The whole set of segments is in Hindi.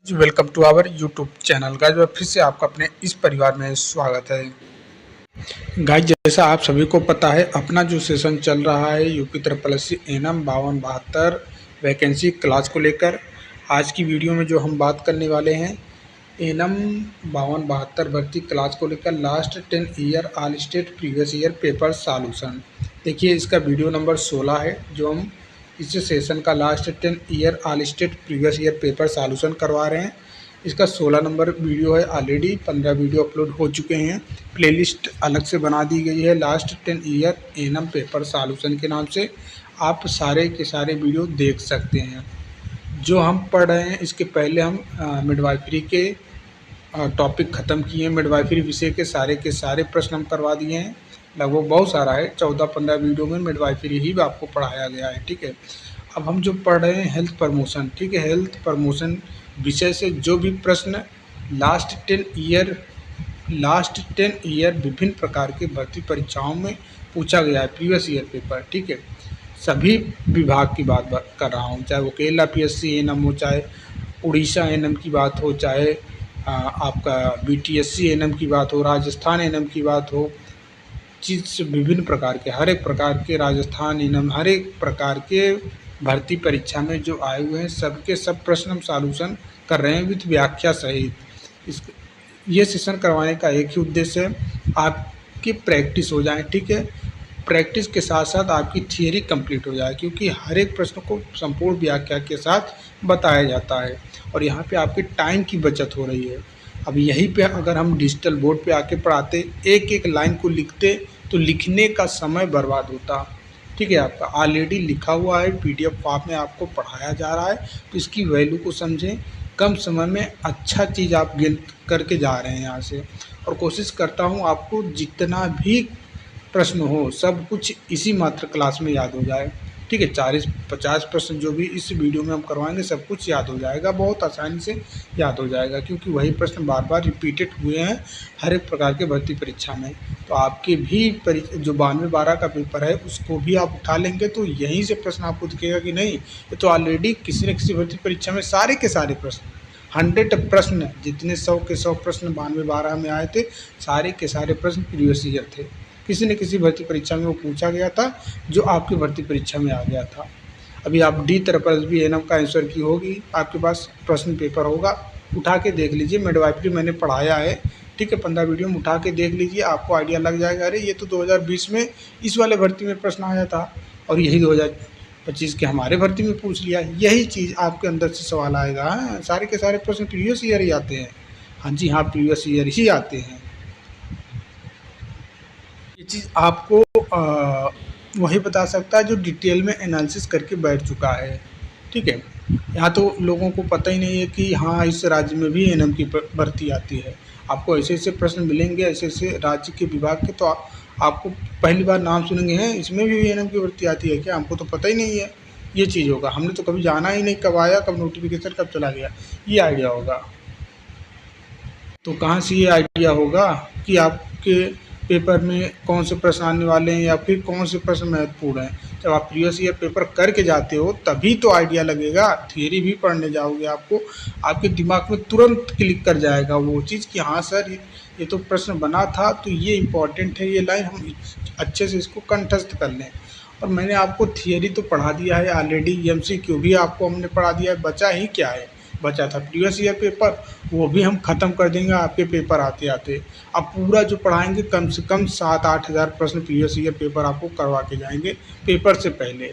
Ji welcome to our YouTube channel. Guys फिर से आपका अपने इस परिवार में स्वागत है। गाइज जैसा आप सभी को पता है, अपना जो सेशन चल रहा है UP triple NM 5272 vacancy class को लेकर, आज की वीडियो में जो हम बात करने वाले हैं एनएम 5272 भर्ती क्लास को लेकर last 10 year all state previous year paper solution. देखिए इसका वीडियो नंबर 16 है जो हम इस सेशन का last 10 year all state previous year paper solution करवा रहे हैं। इसका 16 नंबर वीडियो है, ऑलरेडी 15 वीडियो अपलोड हो चुके हैं। प्लेलिस्ट अलग से बना दी गई है last 10 year NM paper solution के नाम से, आप सारे के सारे वीडियो देख सकते हैं। जो हम पढ़ रहे हैं इसके पहले हम मिडवाइफरी के टॉपिक ख़त्म किए हैं। मिडवाइफरी विषय के सारे प्रश्न हम करवा दिए हैं, लगभग बहुत सारा है, 14-15 वीडियो में मिडवाइफरी ही आपको पढ़ाया गया है। ठीक है, अब हम जो पढ़ रहे हैं हेल्थ प्रमोशन। ठीक है, हेल्थ प्रमोशन विषय से जो भी प्रश्न लास्ट 10 ईयर विभिन्न प्रकार के भर्ती परीक्षाओं में पूछा गया है, प्रीवियस ईयर पेपर। ठीक है, सभी विभाग की बात कर रहा हूँ, चाहे वो केरला पीएससी एनएम हो, चाहे उड़ीसा एनएम की बात हो, चाहे आपका बीटीएससी एनएम की बात हो, राजस्थान एनएम की बात हो, चीज़ विभिन्न प्रकार के, हर एक प्रकार के राजस्थान एनएम, हर एक प्रकार के भर्ती परीक्षा में जो आए हुए हैं सबके सब प्रश्न हम सॉल्यूशन कर रहे हैं विथ व्याख्या सहित। इस ये सेशन करवाने का एक ही उद्देश्य है, आपकी प्रैक्टिस हो जाए। ठीक है, प्रैक्टिस के साथ साथ आपकी थियरी कंप्लीट हो जाए, क्योंकि हर एक प्रश्न को संपूर्ण व्याख्या के साथ बताया जाता है और यहाँ पे आपके टाइम की बचत हो रही है। अब यहीं पे अगर हम डिजिटल बोर्ड पे आके पढ़ाते, एक एक लाइन को लिखते, तो लिखने का समय बर्बाद होता। ठीक है, आपका ऑलरेडी लिखा हुआ है, पीडीएफ फॉर्म में आपको पढ़ाया जा रहा है, तो इसकी वैल्यू को समझें। कम समय में अच्छा चीज़ आप गेन करके जा रहे हैं यहाँ से, और कोशिश करता हूँ आपको जितना भी प्रश्न हो सब कुछ इसी मात्र क्लास में याद हो जाए। ठीक है, 40-50 प्रश्न जो भी इस वीडियो में हम करवाएंगे सब कुछ याद हो जाएगा, बहुत आसानी से याद हो जाएगा, क्योंकि वही प्रश्न बार बार रिपीटेड हुए हैं हर एक प्रकार के भर्ती परीक्षा में। तो आपके भी जो 92-12 का पेपर है उसको भी आप उठा लेंगे तो यहीं से प्रश्न आपको दिखेगा कि नहीं, ये तो ऑलरेडी किसी न किसी भर्ती परीक्षा में सारे के सारे प्रश्न 100 प्रश्न, जितने 100 के 100 प्रश्न 92-12 में आए थे, सारे के सारे प्रश्न प्रीवियस ईयर थे, किसी न किसी भर्ती परीक्षा में वो पूछा गया था जो आपकी भर्ती परीक्षा में आ गया था। अभी आप डी ट्रिपल बी एनएम का आंसर की होगी, आपके पास प्रश्न पेपर होगा, उठा के देख लीजिए। मिडवाइफरी मैंने पढ़ाया है, ठीक है, 15 वीडियो में उठा के देख लीजिए, आपको आइडिया लग जाएगा, अरे ये तो 2020 में इस वाले भर्ती में प्रश्न आया था और यही 2025 के हमारे भर्ती में पूछ लिया। यही चीज़ आपके अंदर से सवाल आएगा। हाँ, सारे के सारे प्रश्न प्रीवियस ईयर ही आते हैं। हाँ जी हाँ, प्रीवियस ईयर ही आते हैं। ये चीज़ आपको वही बता सकता है जो डिटेल में एनालिसिस करके बैठ चुका है। ठीक है, यहाँ तो लोगों को पता ही नहीं है कि हाँ इस राज्य में भी एनएम की भर्ती आती है। आपको ऐसे ऐसे प्रश्न मिलेंगे ऐसे ऐसे राज्य के विभाग के, तो आपको पहली बार नाम सुनेंगे, हैं इसमें भी एनएम की भर्ती आती है क्या, हमको तो पता ही नहीं है। ये चीज़ होगा, हमने तो कभी जाना ही नहीं, कब आया, कब नोटिफिकेशन, कब चला गया, ये आइडिया होगा। तो कहाँ से ये आइडिया होगा कि आपके पेपर में कौन से प्रश्न आने वाले हैं या फिर कौन से प्रश्न महत्वपूर्ण हैं। जब आप प्रीवियस ईयर पेपर करके जाते हो तभी तो आइडिया लगेगा। थियरी भी पढ़ने जाओगे, आपको आपके दिमाग में तुरंत क्लिक कर जाएगा वो चीज़ कि हाँ सर ये तो प्रश्न बना था, तो ये इम्पॉर्टेंट है, ये लाइन हम अच्छे से इसको कंठस्थ कर लें। और मैंने आपको थियरी तो पढ़ा दिया है ऑलरेडी, एमसीक्यू भी आपको हमने पढ़ा दिया है। बचा ही क्या है, बचा था प्रीवियस ईयर पेपर, वो भी हम ख़त्म कर देंगे आपके पेपर आते आते। अब पूरा जो पढ़ाएंगे कम से कम 7-8 हज़ार प्रश्न प्रीवियस ईयर पेपर आपको करवा के जाएंगे पेपर से पहले।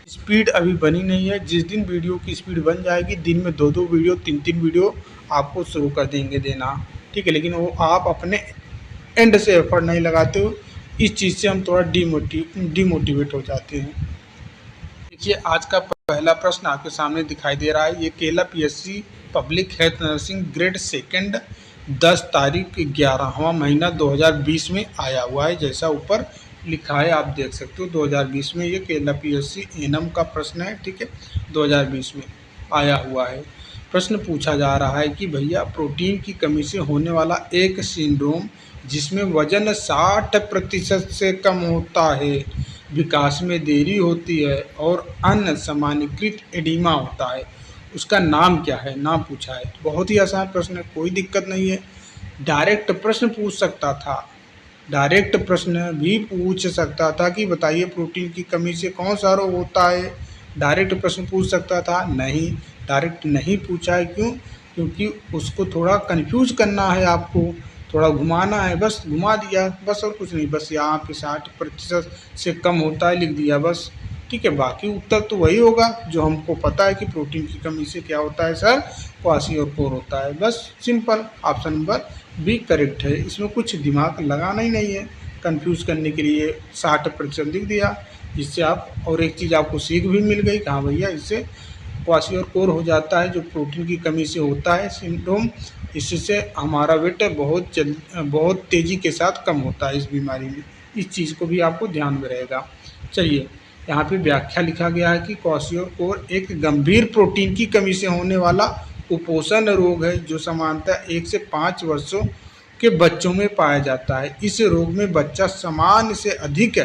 स्पीड अभी बनी नहीं है, जिस दिन वीडियो की स्पीड बन जाएगी दिन में 2-2 वीडियो 3-3 वीडियो आपको शुरू कर देंगे देना। ठीक है, लेकिन वो आप अपने एंड से एफर्ट नहीं लगाते हो, इस चीज़ से हम थोड़ा डिमोटिवेट हो जाते हैं। देखिए आज का पहला प्रश्न आपके सामने दिखाई दे रहा है, ये Kerala PSC public health nursing grade second 10 तारीख 11वां महीना 2020 में आया हुआ है। जैसा ऊपर लिखा है आप देख सकते हो, 2020 में ये केरला पीएससी एनएम का प्रश्न है। ठीक है, 2020 में आया हुआ है। प्रश्न पूछा जा रहा है कि भैया प्रोटीन की कमी से होने वाला एक सिंड्रोम जिसमें वजन 60% से कम होता है, विकास में देरी होती है और अन्य सामान्यीकृत एडिमा होता है, उसका नाम क्या है, नाम पूछा है। बहुत ही आसान प्रश्न है, कोई दिक्कत नहीं है। डायरेक्ट प्रश्न पूछ सकता था, डायरेक्ट प्रश्न भी पूछ सकता था कि बताइए प्रोटीन की कमी से कौन सा रोग होता है। डायरेक्ट प्रश्न पूछ सकता था, नहीं डायरेक्ट नहीं पूछा है। क्यों? क्योंकि उसको थोड़ा कंफ्यूज करना है, आपको थोड़ा घुमाना है, बस घुमा दिया बस, और कुछ नहीं। बस यहाँ पे 60% से कम होता है लिख दिया बस, ठीक है। बाकी उत्तर तो वही होगा जो हमको पता है कि प्रोटीन की कमी से क्या होता है सर, क्वाशियोर होता है। बस simple, option number B correct है। इसमें कुछ दिमाग लगाना ही नहीं है कंफ्यूज करने के लिए, 60% लिख दिया, जिससे आप, और एक चीज़ आपको सीख भी मिल गई कि हाँ भैया इससे क्वाशियोर हो जाता है, जो प्रोटीन की कमी से होता है सिंड्रोम, इससे हमारा वेट बहुत तेज़ी के साथ कम होता है इस बीमारी में। इस चीज़ को भी आपको ध्यान में रहेगा। चलिए, यहाँ पे व्याख्या लिखा गया है कि क्वाशियोर एक गंभीर प्रोटीन की कमी से होने वाला कुपोषण रोग है जो सामान्यतः 1 से 5 वर्षों के बच्चों में पाया जाता है। इस रोग में बच्चा सामान्य से अधिक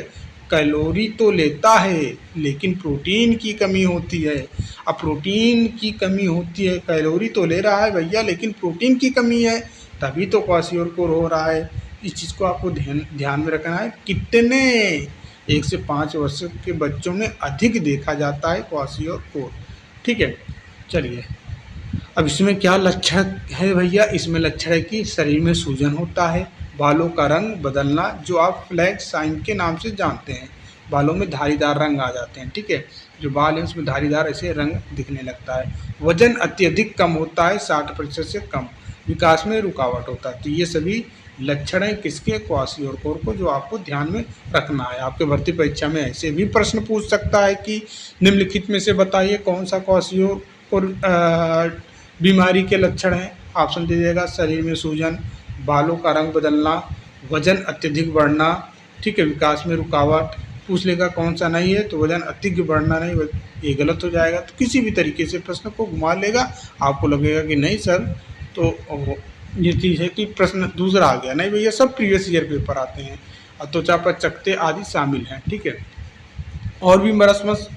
कैलोरी तो लेता है लेकिन प्रोटीन की कमी होती है। अब प्रोटीन की कमी होती है, कैलोरी तो ले रहा है भैया लेकिन प्रोटीन की कमी है, तभी तो क्वाशियोर हो रहा है। इस चीज़ को आपको ध्यान में रखना है। कितने 1 से 5 वर्ष के बच्चों में अधिक देखा जाता है क्वाशियोर, ठीक है। चलिए, अब इसमें क्या लक्षण है भैया, इसमें लक्षण है कि शरीर में सूजन होता है, बालों का रंग बदलना, जो आप फ्लैग साइन के नाम से जानते हैं, बालों में धारीदार रंग आ जाते हैं, ठीक है। जो बाल हैं उसमें धारीदार ऐसे रंग दिखने लगता है। वजन अत्यधिक कम होता है, 60% से कम। विकास में रुकावट होता है। तो ये सभी लक्षण हैं किसके, क्वाशियोर को, जो आपको ध्यान में रखना है। आपके भर्ती परीक्षा में ऐसे भी प्रश्न पूछ सकता है कि निम्नलिखित में से बताइए कौन सा क्वाशियोर बीमारी के लक्षण हैं। ऑप्शन दे देगा, शरीर में सूजन, बालों का रंग बदलना, वजन अत्यधिक बढ़ना, ठीक है, विकास में रुकावट। पूछ लेगा कौन सा नहीं है, तो वजन अत्यधिक बढ़ना नहीं, ये गलत हो जाएगा। तो किसी भी तरीके से प्रश्न को घुमा लेगा, आपको लगेगा कि नहीं सर, तो ये चीज़ है कि प्रश्न दूसरा आ गया। नहीं भैया, सब प्रीवियस ईयर पेपर आते हैं, त्वचा पर चकत्ते आदि शामिल हैं, ठीक है। और भी मरासमस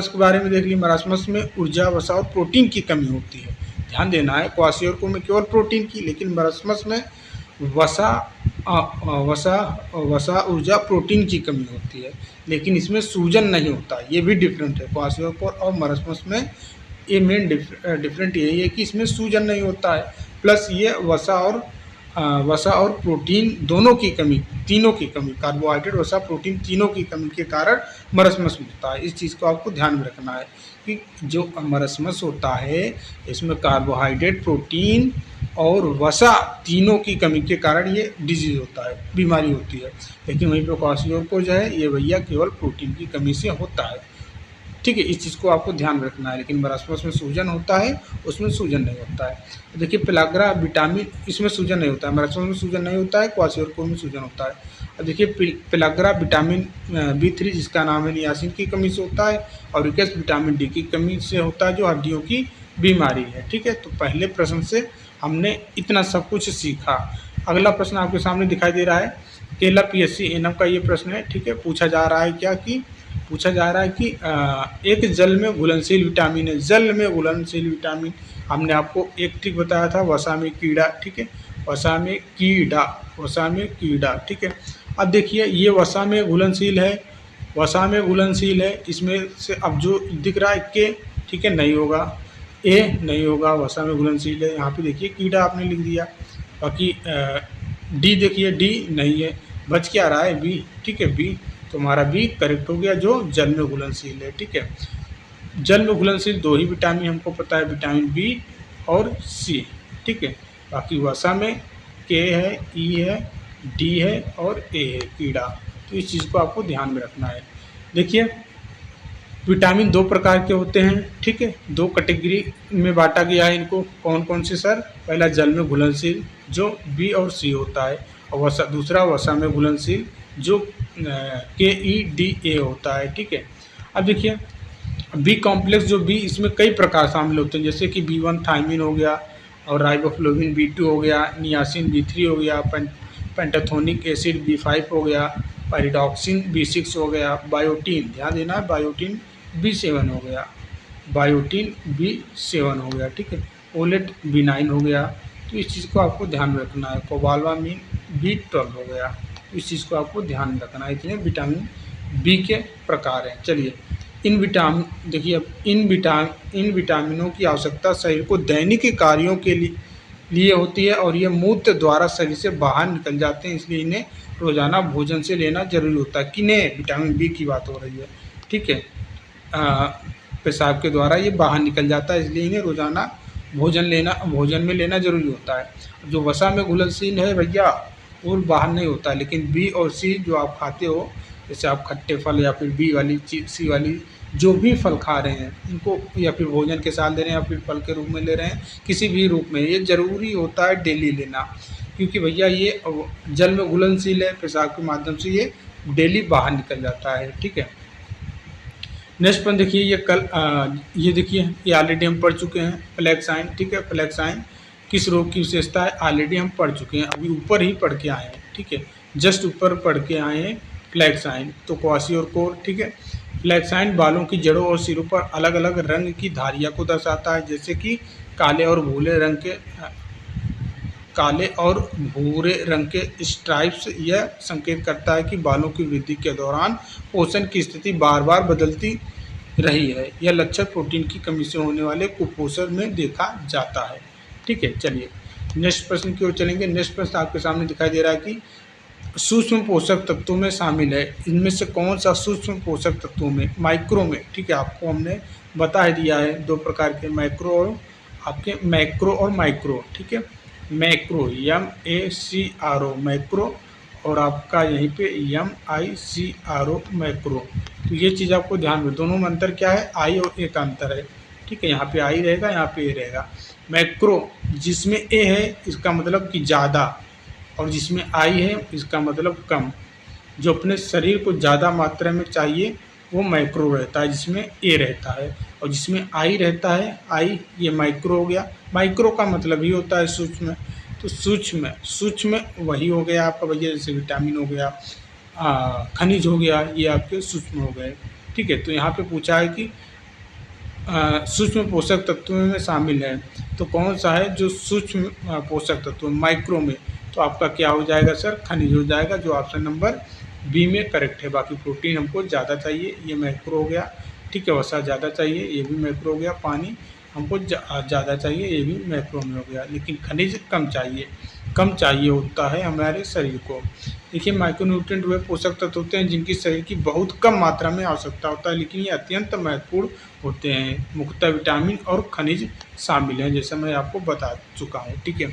के बारे में देख लीजिए। मरासमस में ऊर्जा, वसा और प्रोटीन की कमी होती है। ध्यान देना है, क्वाशियोर में केवल प्रोटीन की, लेकिन मरासमस में वसा, ऊर्जा, प्रोटीन की कमी होती है, लेकिन इसमें सूजन नहीं होता। ये भी डिफरेंट है, क्वाशियोर और मरासमस में ये मेन डिफरेंट यही है कि इसमें सूजन नहीं होता है, प्लस ये वसा और प्रोटीन दोनों की कमी, तीनों की कमी, कार्बोहाइड्रेट, वसा, प्रोटीन तीनों की कमी के कारण मरासमस होता है। इस चीज़ को आपको ध्यान में रखना है कि जो मरासमस होता है इसमें कार्बोहाइड्रेट, प्रोटीन और वसा तीनों की कमी के कारण ये डिजीज़ होता है, बीमारी होती है। लेकिन वहीं पर क्वाशियोर जो है ये भैया केवल प्रोटीन की कमी से होता है, ठीक है। इस चीज़ को आपको ध्यान रखना है। लेकिन मरासमस में सूजन होता है, उसमें सूजन नहीं होता है। देखिए, पेलाग्रा विटामिन, इसमें सूजन नहीं होता है, मरासमस में सूजन नहीं होता है, क्वाशियोर में सूजन होता है। और देखिए, पेलाग्रा विटामिन B3 जिसका नाम है नियासिन की कमी से होता है, और रिकेट्स विटामिन D की कमी से होता है, जो हड्डियों की बीमारी है, ठीक है। तो पहले प्रश्न से हमने इतना सब कुछ सीखा। अगला प्रश्न आपके सामने दिखाई दे रहा है, केरला PSC एनम का ये प्रश्न है, ठीक है। पूछा जा रहा है कि एक जल में घुलनशील विटामिन है, जल में घुलनशील विटामिन। हमने आपको एक ट्रिक बताया था, वसा में कीड़ा, ठीक है, वसा में कीड़ा, ठीक है। अब देखिए, ये वसा में घुलनशील है, इसमें से अब जो दिख रहा है के, ठीक है, नहीं होगा, ए नहीं होगा, वसा में घुलनशील है। यहाँ पे देखिए कीड़ा आपने लिख दिया। बाकी डी देखिए, डी नहीं है, बच क्या रहा है, बी, ठीक है, बी। तो हमारा बी करेक्ट हो गया, जो जल में घुलनशील है, ठीक है। जल में घुलनशील 2 ही विटामिन हमको पता है, विटामिन बी और सी, ठीक है। बाकी वसा में के है, ई है, डी है और ए है, कीड़ा। तो इस चीज़ को आपको ध्यान में रखना है। देखिए, विटामिन 2 प्रकार के होते हैं, ठीक है, 2 कैटेगरी में बांटा गया है इनको। कौन कौन से सर? पहला जल में घुलनशील जो बी और सी होता है, और दूसरा वसा में घुलनशील जो KEDA होता है, ठीक है। अब देखिए, बी कॉम्प्लेक्स जो बी, इसमें कई प्रकार शामिल होते हैं, जैसे कि B1 थायमिन हो गया, और राइबोफ्लोविन B2 हो गया, नियासिन B3 हो गया, पेंटाथोनिक एसिड B5 हो गया, पायरिडॉक्सिन B6 हो गया, बायोटीन, ध्यान देना, बायोटीन B7 हो गया, बायोटिन B7 हो गया, ठीक है, ओलेट B9 हो गया। तो इस चीज़ को आपको ध्यान में रखना है। कोबालमाइन B12 हो गया, तो इस चीज़ को आपको ध्यान में रखना है। इतने विटामिन बी के प्रकार हैं। चलिए, इन विटामिन देखिए, अब इन विटामिनों की आवश्यकता शरीर को दैनिक कार्यों के लिए होती है और ये मूत्र द्वारा शरीर से बाहर निकल जाते हैं, इसलिए इन्हें रोजाना भोजन से लेना जरूरी होता है। किन्हें? विटामिन बी की बात हो रही है, ठीक है। पेशाब के द्वारा ये बाहर निकल जाता है, इसलिए इन्हें रोजाना भोजन में लेना जरूरी होता है। जो वसा में घुलनशील है भैया, वो बाहर नहीं होता है, लेकिन बी और सी जो आप खाते हो, जैसे आप खट्टे फल या फिर बी वाली सी वाली जो भी फल खा रहे हैं, इनको या फिर भोजन के साथ ले रहे हैं या फिर फल के रूप में ले रहे हैं, किसी भी रूप में, ये ज़रूरी होता है डेली लेना, क्योंकि भैया ये जल में घुलनशील है, पेशाब के माध्यम से ये डेली बाहर निकल जाता है, ठीक है। नेक्स्ट पॉइंट देखिए, ये देखिए, ये ऑलरेडी हम पढ़ चुके हैं, फ्लैक्साइन, ठीक है। फ्लैक्साइन किस रोग की विशेषता है, ऑलरेडी हम पढ़ चुके हैं, अभी ऊपर ही पढ़ के आए हैं, ठीक है, जस्ट ऊपर पढ़ के आए हैं फ्लैक्साइन। तो क्वासियोर, ठीक है। फ्लैक्साइन बालों की जड़ों और सिरों पर अलग अलग रंग की धारियाँ को दर्शाता है, जैसे कि काले और भूरे रंग के स्ट्राइप्स। यह संकेत करता है कि बालों की वृद्धि के दौरान पोषण की स्थिति बार बार बदलती रही है। यह लक्षण प्रोटीन की कमी से होने वाले कुपोषण में देखा जाता है, ठीक है। चलिए नेक्स्ट प्रश्न की ओर चलेंगे। नेक्स्ट प्रश्न आपके सामने दिखाई दे रहा है कि सूक्ष्म पोषक तत्वों में शामिल है, इनमें से कौन सा सूक्ष्म पोषक तत्वों में, माइक्रो में, ठीक है, आपको हमने बता ही दिया है, दो प्रकार के मैक्रो और माइक्रो, ठीक है। मैक्रो MACRO मैक्रो, और आपका यहीं पे MICRO मैक्रो। तो ये चीज़ आपको ध्यान में, दोनों में अंतर क्या है, आई और ए का अंतर है, ठीक है। यहाँ पे आई रहेगा, यहाँ पे ए रहेगा। मैक्रो जिसमें ए है इसका मतलब कि ज़्यादा, और जिसमें आई है इसका मतलब कम। जो अपने शरीर को ज़्यादा मात्रा में चाहिए वो मैक्रो रहता है, जिसमें ए रहता है, और जिसमें आई रहता है, आई, ये माइक्रो हो गया। माइक्रो का मतलब ही होता है सूक्ष्म। तो सूक्ष्म वही हो गया आपका भैया, जैसे विटामिन हो गया, खनिज हो गया, ये आपके सूक्ष्म हो गए, ठीक है। तो यहाँ पे पूछा है कि सूक्ष्म पोषक तत्वों में शामिल है, तो कौन सा है जो सूक्ष्म पोषक तत्व माइक्रो में, तो आपका क्या हो जाएगा सर, खनिज हो जाएगा, जो ऑप्शन नंबर बी में करेक्ट है। बाकी प्रोटीन हमको ज़्यादा चाहिए, ये मैक्रो हो गया, ठीक है। वसा ज़्यादा चाहिए, ये भी मैक्रो हो गया। पानी हमको ज़्यादा चाहिए, ये भी मैक्रो में हो गया। लेकिन खनिज कम चाहिए होता है हमारे शरीर को। देखिए, माइक्रोन्यूट्रिएंट वे पोषक तत्व होते हैं जिनकी शरीर की बहुत कम मात्रा में आवश्यकता होता है, लेकिन ये अत्यंत महत्वपूर्ण होते हैं। मुख्यतः विटामिन और खनिज शामिल हैं, जैसा मैं आपको बता चुका हूँ, ठीक है।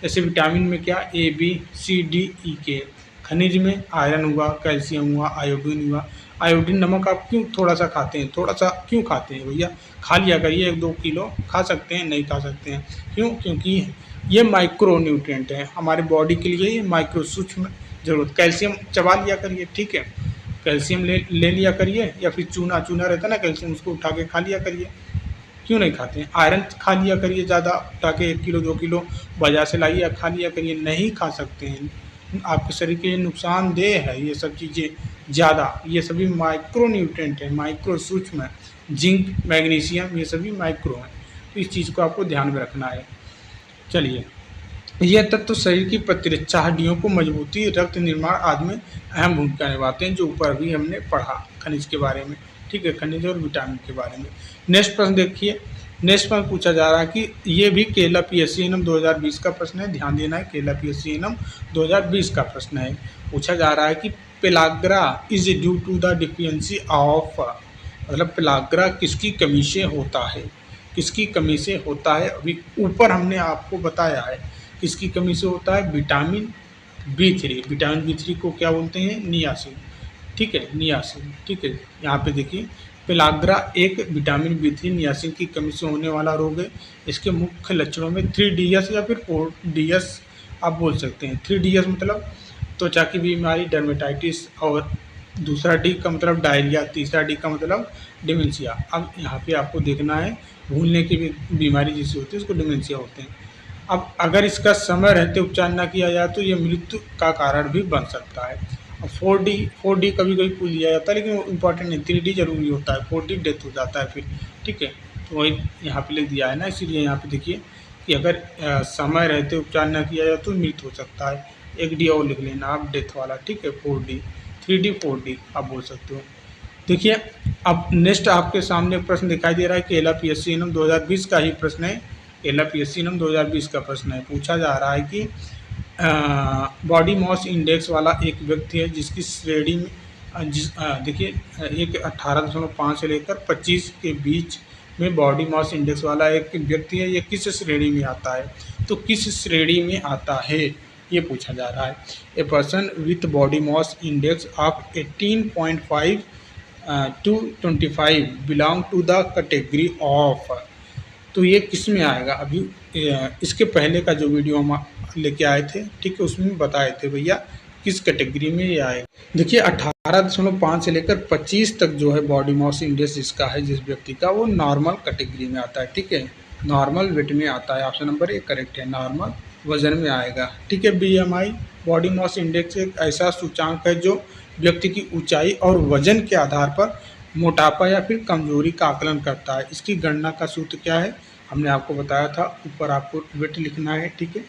जैसे विटामिन में क्या, A B C D E K, खनिज में आयरन हुआ, कैल्शियम हुआ, आयोडीन हुआ। आयोडीन नमक आप क्यों थोड़ा सा खाते हैं, थोड़ा सा क्यों खाते हैं भैया, खा लिया करिए, 1-2 किलो खा सकते हैं, नहीं खा सकते हैं, क्यों, क्योंकि ये माइक्रो न्यूट्रिएंट है हमारे बॉडी के लिए, ये माइक्रो सूक्ष्म जरूरत। कैल्शियम चबा लिया करिए, ठीक है, कैल्शियम ले लिया करिए, या फिर चूना रहता है ना कैल्शियम, उसको उठा के खा लिया करिए, क्यों नहीं खाते हैं। आयरन खा लिया करिए, ज़्यादा उठा के 1 किलो 2 किलो बाजार से लाइए या खा लिया करिए, नहीं खा सकते हैं, आपके शरीर के लिए नुकसानदेह है ये सब चीज़ें ज़्यादा। ये सभी माइक्रो न्यूट्रिएंट हैं, माइक्रो सूक्ष्म है। जिंक, मैग्नीशियम, ये सभी माइक्रो हैं, तो इस चीज़ को आपको ध्यान में रखना है। चलिए, यह तत्व शरीर की प्रतिरक्षा, हड्डियों को मजबूती, रक्त निर्माण आदि में अहम भूमिका निभाते हैं, जो ऊपर भी हमने पढ़ा खनिज के बारे में, ठीक है, खनिज और विटामिन के बारे में। नेक्स्ट प्रश्न देखिए। नेक्स्ट प्रश्न पूछा जा रहा है कि ये भी केरला PSC-NM 2020 का प्रश्न है, ध्यान देना है, केरला PSC-NM 2020 का प्रश्न है। पूछा जा रहा है कि pellagra is due to the deficiency of, मतलब पेलाग्रा किसकी कमी से होता है, किसकी कमी से होता है, अभी ऊपर हमने आपको बताया है किसकी कमी से होता है, विटामिन B3। विटामिन B3 को क्या बोलते हैं, नियासिन, ठीक है, नियासिन, ठीक है। यहाँ पे देखिए, पेलाग्रा एक विटामिन B3 नियासिन की कमी से होने वाला रोग है। इसके मुख्य लक्षणों में 3DS या फिर 4DS आप बोल सकते हैं। 3DS मतलब त्वचा की बीमारी, डर्मेटाइटिस, और दूसरा डी का मतलब डायरिया, तीसरा डी का मतलब डिमेंशिया। अब यहाँ पे आपको देखना है, भूलने की बीमारी जिससे होती है उसको डिमेंशिया होते हैं। अब अगर इसका समय रहते उपचार न किया जाए तो ये मृत्यु का कारण भी बन सकता है। अब 4D कभी कभी पूछ लिया जाता है, लेकिन वो इम्पॉर्टेंट नहीं, 3D जरूरी होता है, 4D डेथ हो जाता है फिर, ठीक है। तो वही यहाँ पे लिख दिया है ना, इसीलिए यहाँ पे देखिए कि अगर समय रहते उपचार न किया जाए तो मृत्यु हो सकता है। एक डी और लिख लेना आप डेथ वाला, ठीक है, 4D 3D 4D आप बोल सकते हो। देखिए अब नेक्स्ट आपके सामने प्रश्न दिखाई दे रहा है, केरला PSC इनम 2020 का ही प्रश्न है। केरला PSC इनम 2020 का प्रश्न है। पूछा जा रहा है कि बॉडी मास इंडेक्स वाला एक व्यक्ति है जिसकी श्रेणी में देखिए एक 18.5 से लेकर 25 के बीच में बॉडी मास इंडेक्स वाला एक व्यक्ति है, ये किस श्रेणी में आता है? तो किस श्रेणी में आता है ये पूछा जा रहा है। A person with body mass index of 18.5 to 25 belong to the category of, तो ये किस में आएगा? अभी इसके पहले का जो वीडियो हम लेके आए थे, ठीक है, उसमें बताए थे भैया किस कैटेगरी में ये आएगा। देखिए 18.5 से लेकर 25 तक जो है बॉडी मास इंडेक्स जिसका है, जिस व्यक्ति का, वो नॉर्मल कैटेगरी में आता है, ठीक है, नॉर्मल वेट में आता है। ऑप्शन नंबर ए करेक्ट है, नॉर्मल वजन में आएगा, ठीक है। BMI बॉडी मास इंडेक्स एक ऐसा सूचांक है जो व्यक्ति की ऊंचाई और वजन के आधार पर मोटापा या फिर कमजोरी का आकलन करता है। इसकी गणना का सूत्र क्या है? हमने आपको बताया था, ऊपर आपको वेट लिखना है, ठीक है,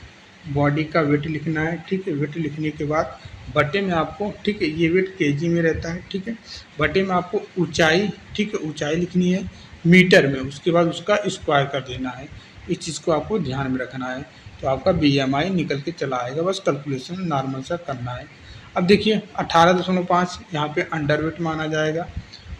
बॉडी का वेट लिखना है, ठीक है, वेट लिखने के बाद बटे में आपको, ठीक है, ये वेट केजी में रहता है, ठीक है, बटे में आपको ऊंचाई, ठीक है, ऊंचाई लिखनी है मीटर में, उसके बाद उसका स्क्वायर कर देना है। इस चीज़ को आपको ध्यान में रखना है, तो आपका BMI निकल के चला आएगा। बस कैलकुलेशन नॉर्मल सा करना है। अब देखिए 18.5 यहाँ पे अंडर वेट माना जाएगा,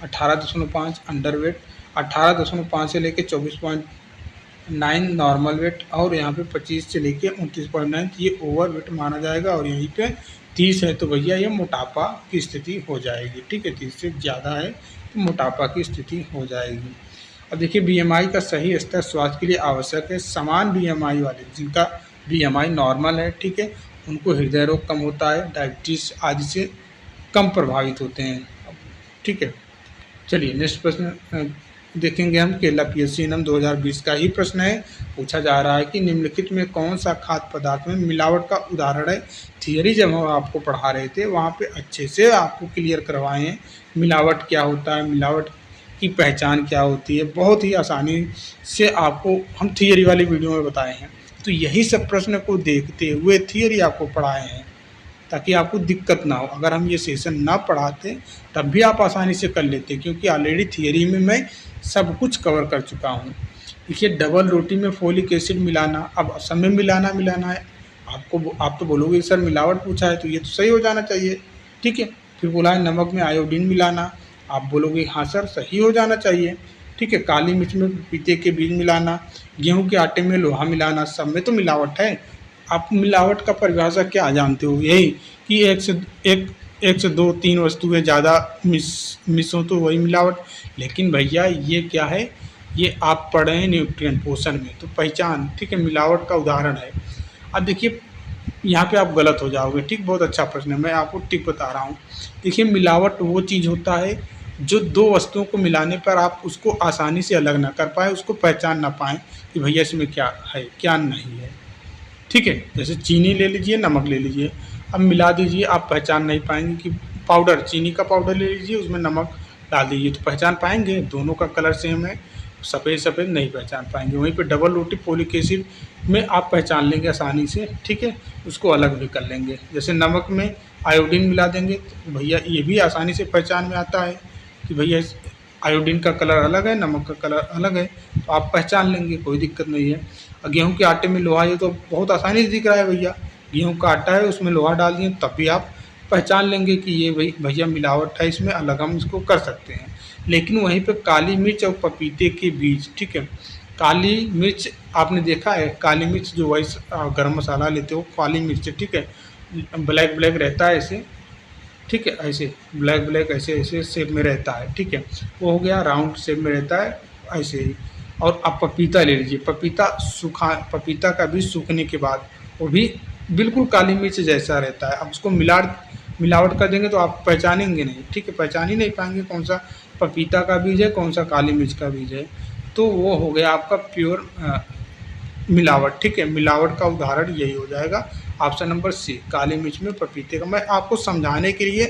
18.5 अंडर वेट, 18.5 से लेके 24.9 नॉर्मल वेट, और यहाँ पे 25 से लेके 29.9 ये ओवर वेट माना जाएगा, और यहीं पे 30 है तो भैया ये मोटापा की स्थिति हो जाएगी, ठीक है, 30 से ज़्यादा है तो मोटापा की स्थिति हो जाएगी। अब देखिए BMI का सही स्तर स्वास्थ्य के लिए आवश्यक है। समान BMI वाले जिनका BMI नॉर्मल है, ठीक है, उनको हृदय रोग कम होता है, डायबिटीज़ आदि से कम प्रभावित होते हैं, ठीक है। चलिए नेक्स्ट प्रश्न देखेंगे हम, केरला PSC इनम 2020 का ही प्रश्न है। पूछा जा रहा है कि निम्नलिखित में कौन सा खाद्य पदार्थ में मिलावट का उदाहरण है? थियरी जब हम आपको पढ़ा रहे थे वहाँ पे अच्छे से आपको क्लियर करवाए हैं मिलावट क्या होता है, मिलावट की पहचान क्या होती है, बहुत ही आसानी से आपको हम थियरी वाली वीडियो में बताए हैं। तो यही सब प्रश्न को देखते हुए थियरी आपको पढ़ाए हैं ताकि आपको दिक्कत ना हो। अगर हम ये सेशन ना पढ़ाते तब भी आप आसानी से कर लेते, क्योंकि ऑलरेडी थियरी में मैं सब कुछ कवर कर चुका हूँ। देखिए डबल रोटी में फोलिक एसिड मिलाना, अब सब में मिलाना है आपको, आप तो बोलोगे सर मिलावट पूछा है तो ये तो सही हो जाना चाहिए, ठीक है। फिर बोला है नमक में आयोडीन मिलाना, आप बोलोगे हाँ सर सही हो जाना चाहिए, ठीक है। काली मिर्च में पपीते के बीज मिलाना, गेहूं के आटे में लोहा मिलाना, सब में तो मिलावट है। आप मिलावट का परिभाषा क्या जानते हो? यही कि एक से दो तीन वस्तुएं ज़्यादा मिस हो तो वही मिलावट। लेकिन भैया ये क्या है, ये आप पढ़ रहे हैं न्यूट्रिएंट पोषण में, तो पहचान, ठीक है, मिलावट का उदाहरण है। अब देखिए यहाँ पे आप गलत हो जाओगे, ठीक, बहुत अच्छा प्रश्न है, मैं आपको टिप बता रहा हूँ। देखिए मिलावट वो चीज़ होता है जो दो वस्तुओं को मिलाने पर आप उसको आसानी से अलग ना कर पाए, उसको पहचान ना पाएँ कि भैया इसमें क्या है क्या नहीं है, ठीक है। जैसे चीनी ले लीजिए, नमक ले लीजिए, अब मिला दीजिए, आप पहचान नहीं पाएंगे कि पाउडर, चीनी का पाउडर ले लीजिए, उसमें नमक डाल दीजिए तो पहचान पाएंगे, दोनों का कलर सेम है, सफ़ेद सफ़ेद नहीं पहचान पाएंगे। वहीं पे डबल रोटी फोलिक एसिड में आप पहचान लेंगे आसानी से, ठीक है, उसको अलग भी कर लेंगे। जैसे नमक में आयोडीन मिला देंगे तो भैया ये भी आसानी से पहचान में आता है कि भैया आयोडीन का कलर अलग है, नमक का कलर अलग है, तो आप पहचान लेंगे, कोई दिक्कत नहीं है। और गेहूँ के आटे में लोहा, ये तो बहुत आसानी से दिख रहा है भैया, गेहूँ का आटा है उसमें लोहा डाल दिए तब भी आप पहचान लेंगे कि ये भैया मिलावट है, इसमें अलग हम इसको कर सकते हैं। लेकिन वहीं पे काली मिर्च और पपीते के बीज, ठीक है, काली मिर्च आपने देखा है, काली मिर्च जो वही गरम मसाला लेते हो काली मिर्च, ठीक है, ब्लैक ब्लैक रहता है ऐसे, ठीक है, ऐसे ब्लैक ब्लैक ऐसे शेप में रहता है, ठीक है, वो हो गया राउंड शेप में रहता है ऐसे ही। और आप पपीता ले लीजिए, पपीता का बीज सूखने के बाद वो भी बिल्कुल काली मिर्च जैसा रहता है। अब उसको मिलावट कर देंगे तो आप पहचानेंगे नहीं, ठीक है, पहचान ही नहीं पाएंगे कौन सा पपीता का बीज है कौन सा काली मिर्च का बीज है। तो वो हो गया आपका प्योर मिलावट, ठीक है, मिलावट का उदाहरण यही हो जाएगा ऑप्शन नंबर सी, काली मिर्च में पपीते का। मैं आपको समझाने के लिए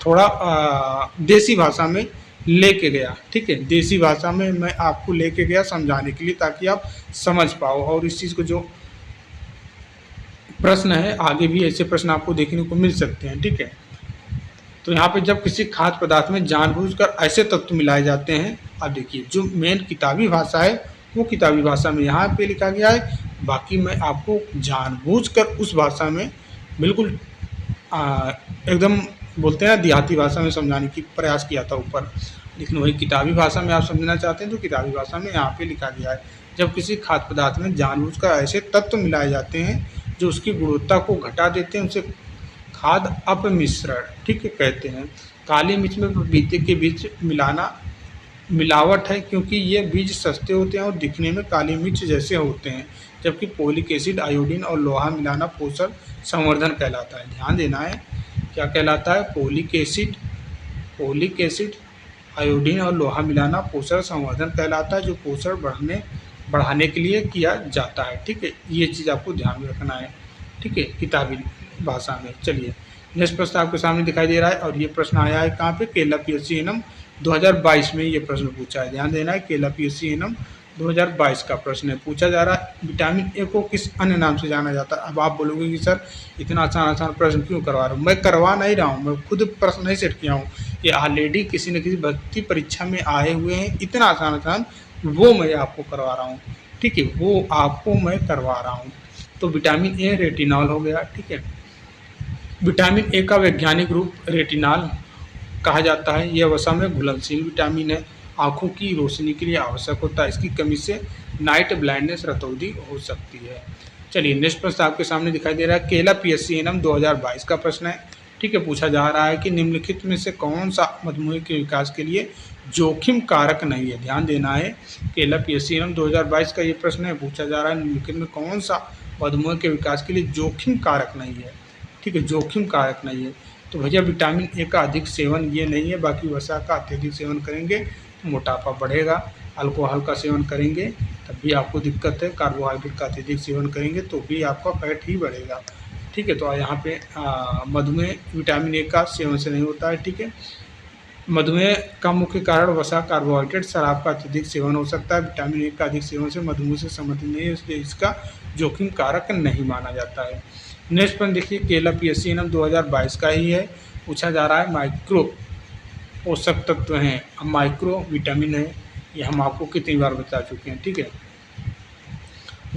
थोड़ा देसी भाषा में लेके गया, ठीक है। देसी भाषा में मैं आपको लेके गया समझाने के लिए, ताकि आप समझ पाओ। और इस चीज़ को जो प्रश्न है, आगे भी ऐसे प्रश्न आपको देखने को मिल सकते हैं, ठीक है। तो यहाँ पे जब किसी खाद्य पदार्थ में जानबूझकर ऐसे तत्व मिलाए जाते हैं, अब देखिए जो मेन किताबी भाषा है वो किताबी भाषा में यहाँ पे लिखा गया है, बाकी मैं आपको जानबूझकर उस भाषा में बिल्कुल एकदम बोलते हैं देहाती भाषा में समझाने की प्रयास किया था ऊपर, लेकिन वही किताबी भाषा में आप समझना चाहते हैं तो किताबी भाषा में यहाँ पे लिखा गया है। जब किसी खाद्य पदार्थ में जानबूझकर ऐसे तत्व मिलाए जाते हैं जो उसकी गुणवत्ता को घटा देते हैं, उसे खाद्य अपमिश्रण, ठीक है, कहते हैं। काली मिर्च में पपीते के बीज मिलावट है, क्योंकि ये बीज सस्ते होते हैं और दिखने में काली मिर्च जैसे होते हैं, जबकि फोलिक एसिड, आयोडीन और लोहा मिलाना पोषण संवर्धन कहलाता है। ध्यान देना है, क्या कहलाता है? फोलिक एसिड, आयोडीन और लोहा मिलाना पोषण संवर्धन कहलाता है, जो पोषण बढ़ाने के लिए किया जाता है, ठीक है। ये चीज़ आपको ध्यान में रखना है, ठीक है, किताबी भाषा में। चलिए नेक्स्ट प्रश्न आपके सामने दिखाई दे रहा है, और ये प्रश्न आया है कहाँ पे? केरला PSC एनम 2022 में ये प्रश्न पूछा है। ध्यान देना है, केरला PSC एनम 2022 का प्रश्न है। पूछा जा रहा है विटामिन ए को किस अन्य नाम से जाना जाता है। अब आप बोलोगे कि सर इतना आसान प्रश्न क्यों करवा रहा हूँ? मैं करवा नहीं रहा हूँ, मैं खुद प्रश्न नहीं सेट किया हूँ, ये ऑलरेडी किसी न किसी भर्ती परीक्षा में आए हुए हैं। इतना आसान वो मैं आपको करवा रहा हूँ, ठीक है, वो आपको मैं करवा रहा हूँ। तो विटामिन ए रेटिनॉल हो गया, ठीक है। विटामिन ए का वैज्ञानिक रूप रेटिनॉल कहा जाता है। यह वसा में घुलनशील विटामिन है, आँखों की रोशनी के लिए आवश्यक होता है। इसकी कमी से नाइट ब्लाइंडनेस, रतौंधी हो सकती है। चलिए नेक्स्ट प्रश्न आपके सामने दिखाई दे रहा है, केरला PSC एनम 2022 का प्रश्न है, ठीक है। पूछा जा रहा है कि निम्नलिखित में से कौन सा मधुमेह के विकास के लिए जोखिम कारक नहीं है। ध्यान देना है, केरला PSC एनम 2022 का ये प्रश्न है। पूछा जा रहा है निम्नलिखित में कौन सा मधुमेह के विकास के लिए जोखिम कारक नहीं है, ठीक है, जोखिम कारक नहीं है। तो भैया विटामिन ए का अधिक सेवन ये नहीं है, बाकी वसा का अत्यधिक सेवन करेंगे तो मोटापा बढ़ेगा। अल्कोहल का सेवन करेंगे तब भी आपको दिक्कत है। कार्बोहाइड्रेट का अत्यधिक सेवन करेंगे तो भी आपका फैट ही बढ़ेगा, ठीक है। तो यहाँ पे मधुमेह विटामिन ए का सेवन से नहीं होता है, ठीक है। मधुमेह का मुख्य कारण वसा, कार्बोहाइड्रेट, शराब का अत्यधिक सेवन हो सकता है। विटामिन ए का अधिक सेवन से मधुमेह से संबंधित नहीं है, इसलिए इसका जोखिम कारक नहीं माना जाता है। नेक्स्ट प्रश्न देखिए, केरला PSC एनम 2022 का ही है। पूछा जा रहा है माइक्रो पोषक तत्व हैं, अब माइक्रो विटामिन है, ये हम आपको कितनी बार बता चुके हैं, ठीक है,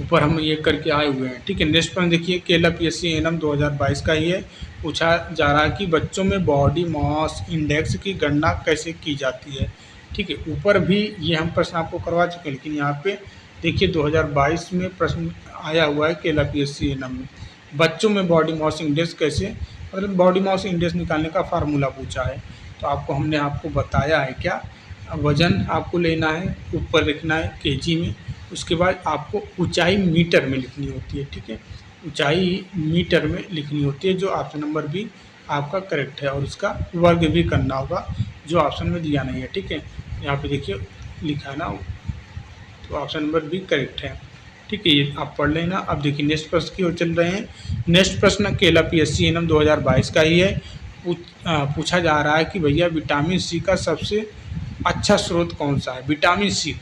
ऊपर हम ये करके आए हुए हैं, ठीक है। नेक्स्ट प्रश्न देखिए, केरला PSC एनम 2022 का ही है। पूछा जा रहा है कि बच्चों में बॉडी मास इंडेक्स की गणना कैसे की जाती है, ठीक है। ऊपर भी ये हम प्रश्न आपको करवा चुके हैं, लेकिन यहाँ पे देखिए 2022 में प्रश्न आया हुआ है केरला PSC एनम में, बच्चों में बॉडी मास इंडेक्स कैसे, मतलब बॉडी मास इंडेक्स निकालने का फार्मूला पूछा है। तो हमने आपको बताया है क्या, वजन आपको लेना है, ऊपर लिखना है केजी में, उसके बाद आपको ऊंचाई मीटर में लिखनी होती है, ठीक है, ऊंचाई मीटर में लिखनी होती है, जो ऑप्शन नंबर बी आपका करेक्ट है। और इसका वर्ग भी करना होगा, जो ऑप्शन में दिया नहीं है, ठीक है। यहाँ पे देखिए लिखा है ना, तो ऑप्शन नंबर बी करेक्ट है, ठीक है, ये आप पढ़ लेना। अब देखिए नेक्स्ट प्रश्न की ओर चल रहे हैं। नेक्स्ट प्रश्न केरला PSC एनम 2022 का ही है। पूछा जा रहा है कि भैया विटामिन सी का सबसे अच्छा स्रोत कौन सा है? विटामिन सी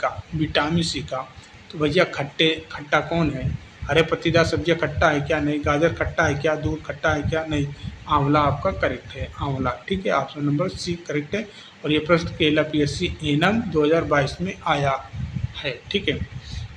का तो भैया खट्टा कौन है? हरे पत्तीदार सब्जियां खट्टा है क्या? नहीं। गाजर खट्टा है क्या? दूध खट्टा है क्या? नहीं। आंवला आपका करेक्ट है, आंवला, ठीक है, ऑप्शन नंबर सी करेक्ट है। और ये प्रश्न केरला PSC एनम 2022 में आया है, ठीक है।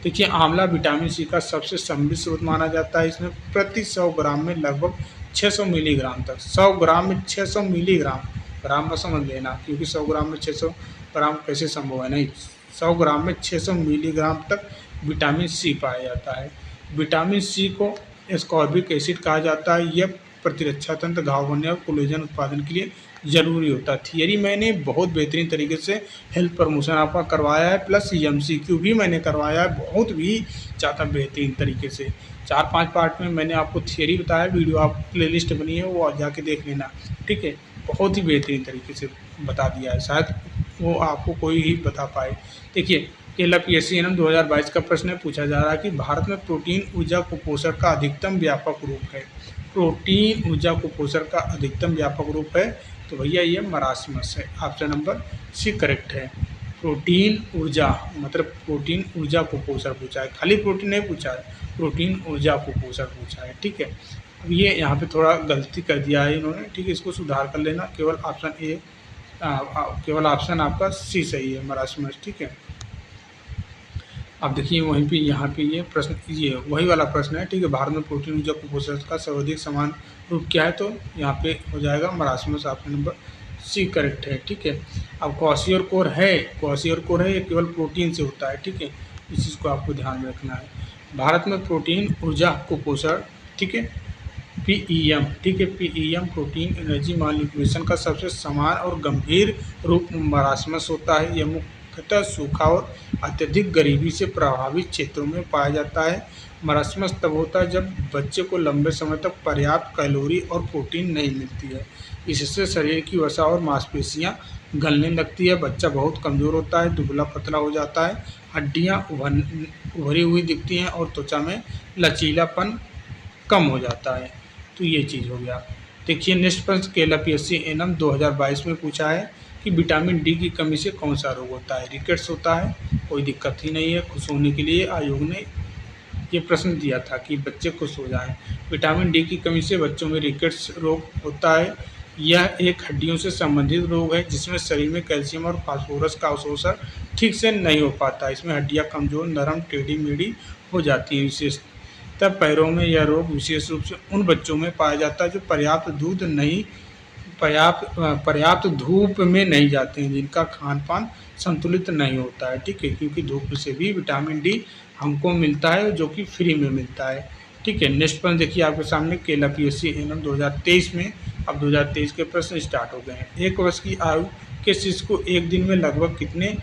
देखिए आंवला विटामिन सी का सबसे समृद्ध स्रोत माना जाता है। इसमें प्रति 100 ग्राम में लगभग 600 मिलीग्राम तक, 100 ग्राम में 600 मिलीग्राम, ग्राम में समझ लेना, क्योंकि 100 ग्राम में 600 ग्राम कैसे संभव है, नहीं, 100 ग्राम में 600 मिलीग्राम तक विटामिन सी पाया जाता है। विटामिन सी को एस्कॉर्बिक एसिड कहा जाता है। यह प्रतिरक्षा तंत्र, घाव बनने और कोलेजन उत्पादन के लिए ज़रूरी होता है। थियरी मैंने बहुत बेहतरीन तरीके से हेल्थ प्रमोशन आपका करवाया है, प्लस MCQ भी मैंने करवाया है बहुत भी ज़्यादा बेहतरीन तरीके से। 4-5 पार्ट में मैंने आपको थियरी बताया, वीडियो आप प्लेलिस्ट बनी है वो जाके देख लेना, ठीक है, बहुत ही बेहतरीन तरीके से बता दिया है, शायद वो आपको कोई ही बता पाए। देखिए केरला PSC एनम 2022 का प्रश्न पूछा जा रहा है कि भारत में प्रोटीन ऊर्जा कुपोषण का अधिकतम व्यापक रूप है। प्रोटीन ऊर्जा कुपोषण का अधिकतम व्यापक रूप है, तो भैया ये मरासमस है। ऑप्शन नंबर सी करेक्ट है। प्रोटीन ऊर्जा, मतलब प्रोटीन ऊर्जा कुपोषण पूछा है, खाली प्रोटीन नहीं पूछा है, प्रोटीन ऊर्जा कुपोषण पूछा है। ठीक है, अब ये यहाँ पे थोड़ा गलती कर दिया है इन्होंने। ठीक है, इसको सुधार कर लेना। केवल ऑप्शन ए, केवल ऑप्शन आपका सी सही है, मरासमस। ठीक है, अब देखिए वहीं पे यहाँ पे ये प्रश्न, ये वही वाला प्रश्न है। ठीक है, भारत में प्रोटीन ऊर्जा कुपोषण का सर्वाधिक समान रूप क्या है, तो यहाँ पे हो जाएगा marasmus. Option number C correct है। ठीक है, अब क्वासियर कोर है, क्वासियर कोर है, ये केवल प्रोटीन से होता है। ठीक है, इस चीज़ को आपको ध्यान में रखना है। भारत में प्रोटीन ऊर्जा कुपोषण, ठीक है, पीईएम, ठीक है, पीईएम प्रोटीन एनर्जी मालन्यूट्रिशन का सबसे समान और गंभीर रूप मरासमस होता है। यह मुख्यतः सूखा और अत्यधिक गरीबी से प्रभावित क्षेत्रों में पाया जाता है। मरासमस तब होता है जब बच्चे को लंबे समय तक पर्याप्त कैलोरी और प्रोटीन नहीं मिलती है। इससे शरीर की वसा और मांसपेशियां गलने लगती है, बच्चा बहुत कमज़ोर होता है, दुबला पतला हो जाता है, हड्डियां उभरी हुई दिखती हैं और त्वचा में लचीलापन कम हो जाता है। तो ये चीज़ हो गया। देखिए नेक्स्ट प्रश्न केरला पीएससी एनम 2022 में पूछा है कि विटामिन डी की कमी से कौन सा रोग होता है। रिकेट्स होता है, कोई दिक्कत ही नहीं है। खुश होने के लिए आयोग ने ये प्रश्न दिया था कि बच्चे खुश हो जाएं। विटामिन डी की कमी से बच्चों में रिकेट्स रोग होता है। यह एक हड्डियों से संबंधित रोग है जिसमें शरीर में कैल्शियम और फास्फोरस का अवशोषण ठीक से नहीं हो पाता। इसमें हड्डियां कमज़ोर, नरम, टेढ़ी मेढ़ी हो जाती हैं। विशेष तब पैरों में यह रोग विशेष रूप से उन बच्चों में पाया जाता है जो पर्याप्त धूप में नहीं जाते हैं, जिनका खान पान संतुलित नहीं होता है। ठीक है, क्योंकि धूप से भी विटामिन डी हमको मिलता है जो कि फ्री में मिलता है। ठीक है, नेक्स्ट प्रश्न देखिए आपके सामने केरला पीएससी एनम 2023 में। अब 2023 के प्रश्न स्टार्ट हो गए हैं। एक वर्ष की आयु के शिशु को एक दिन में लगभग कितने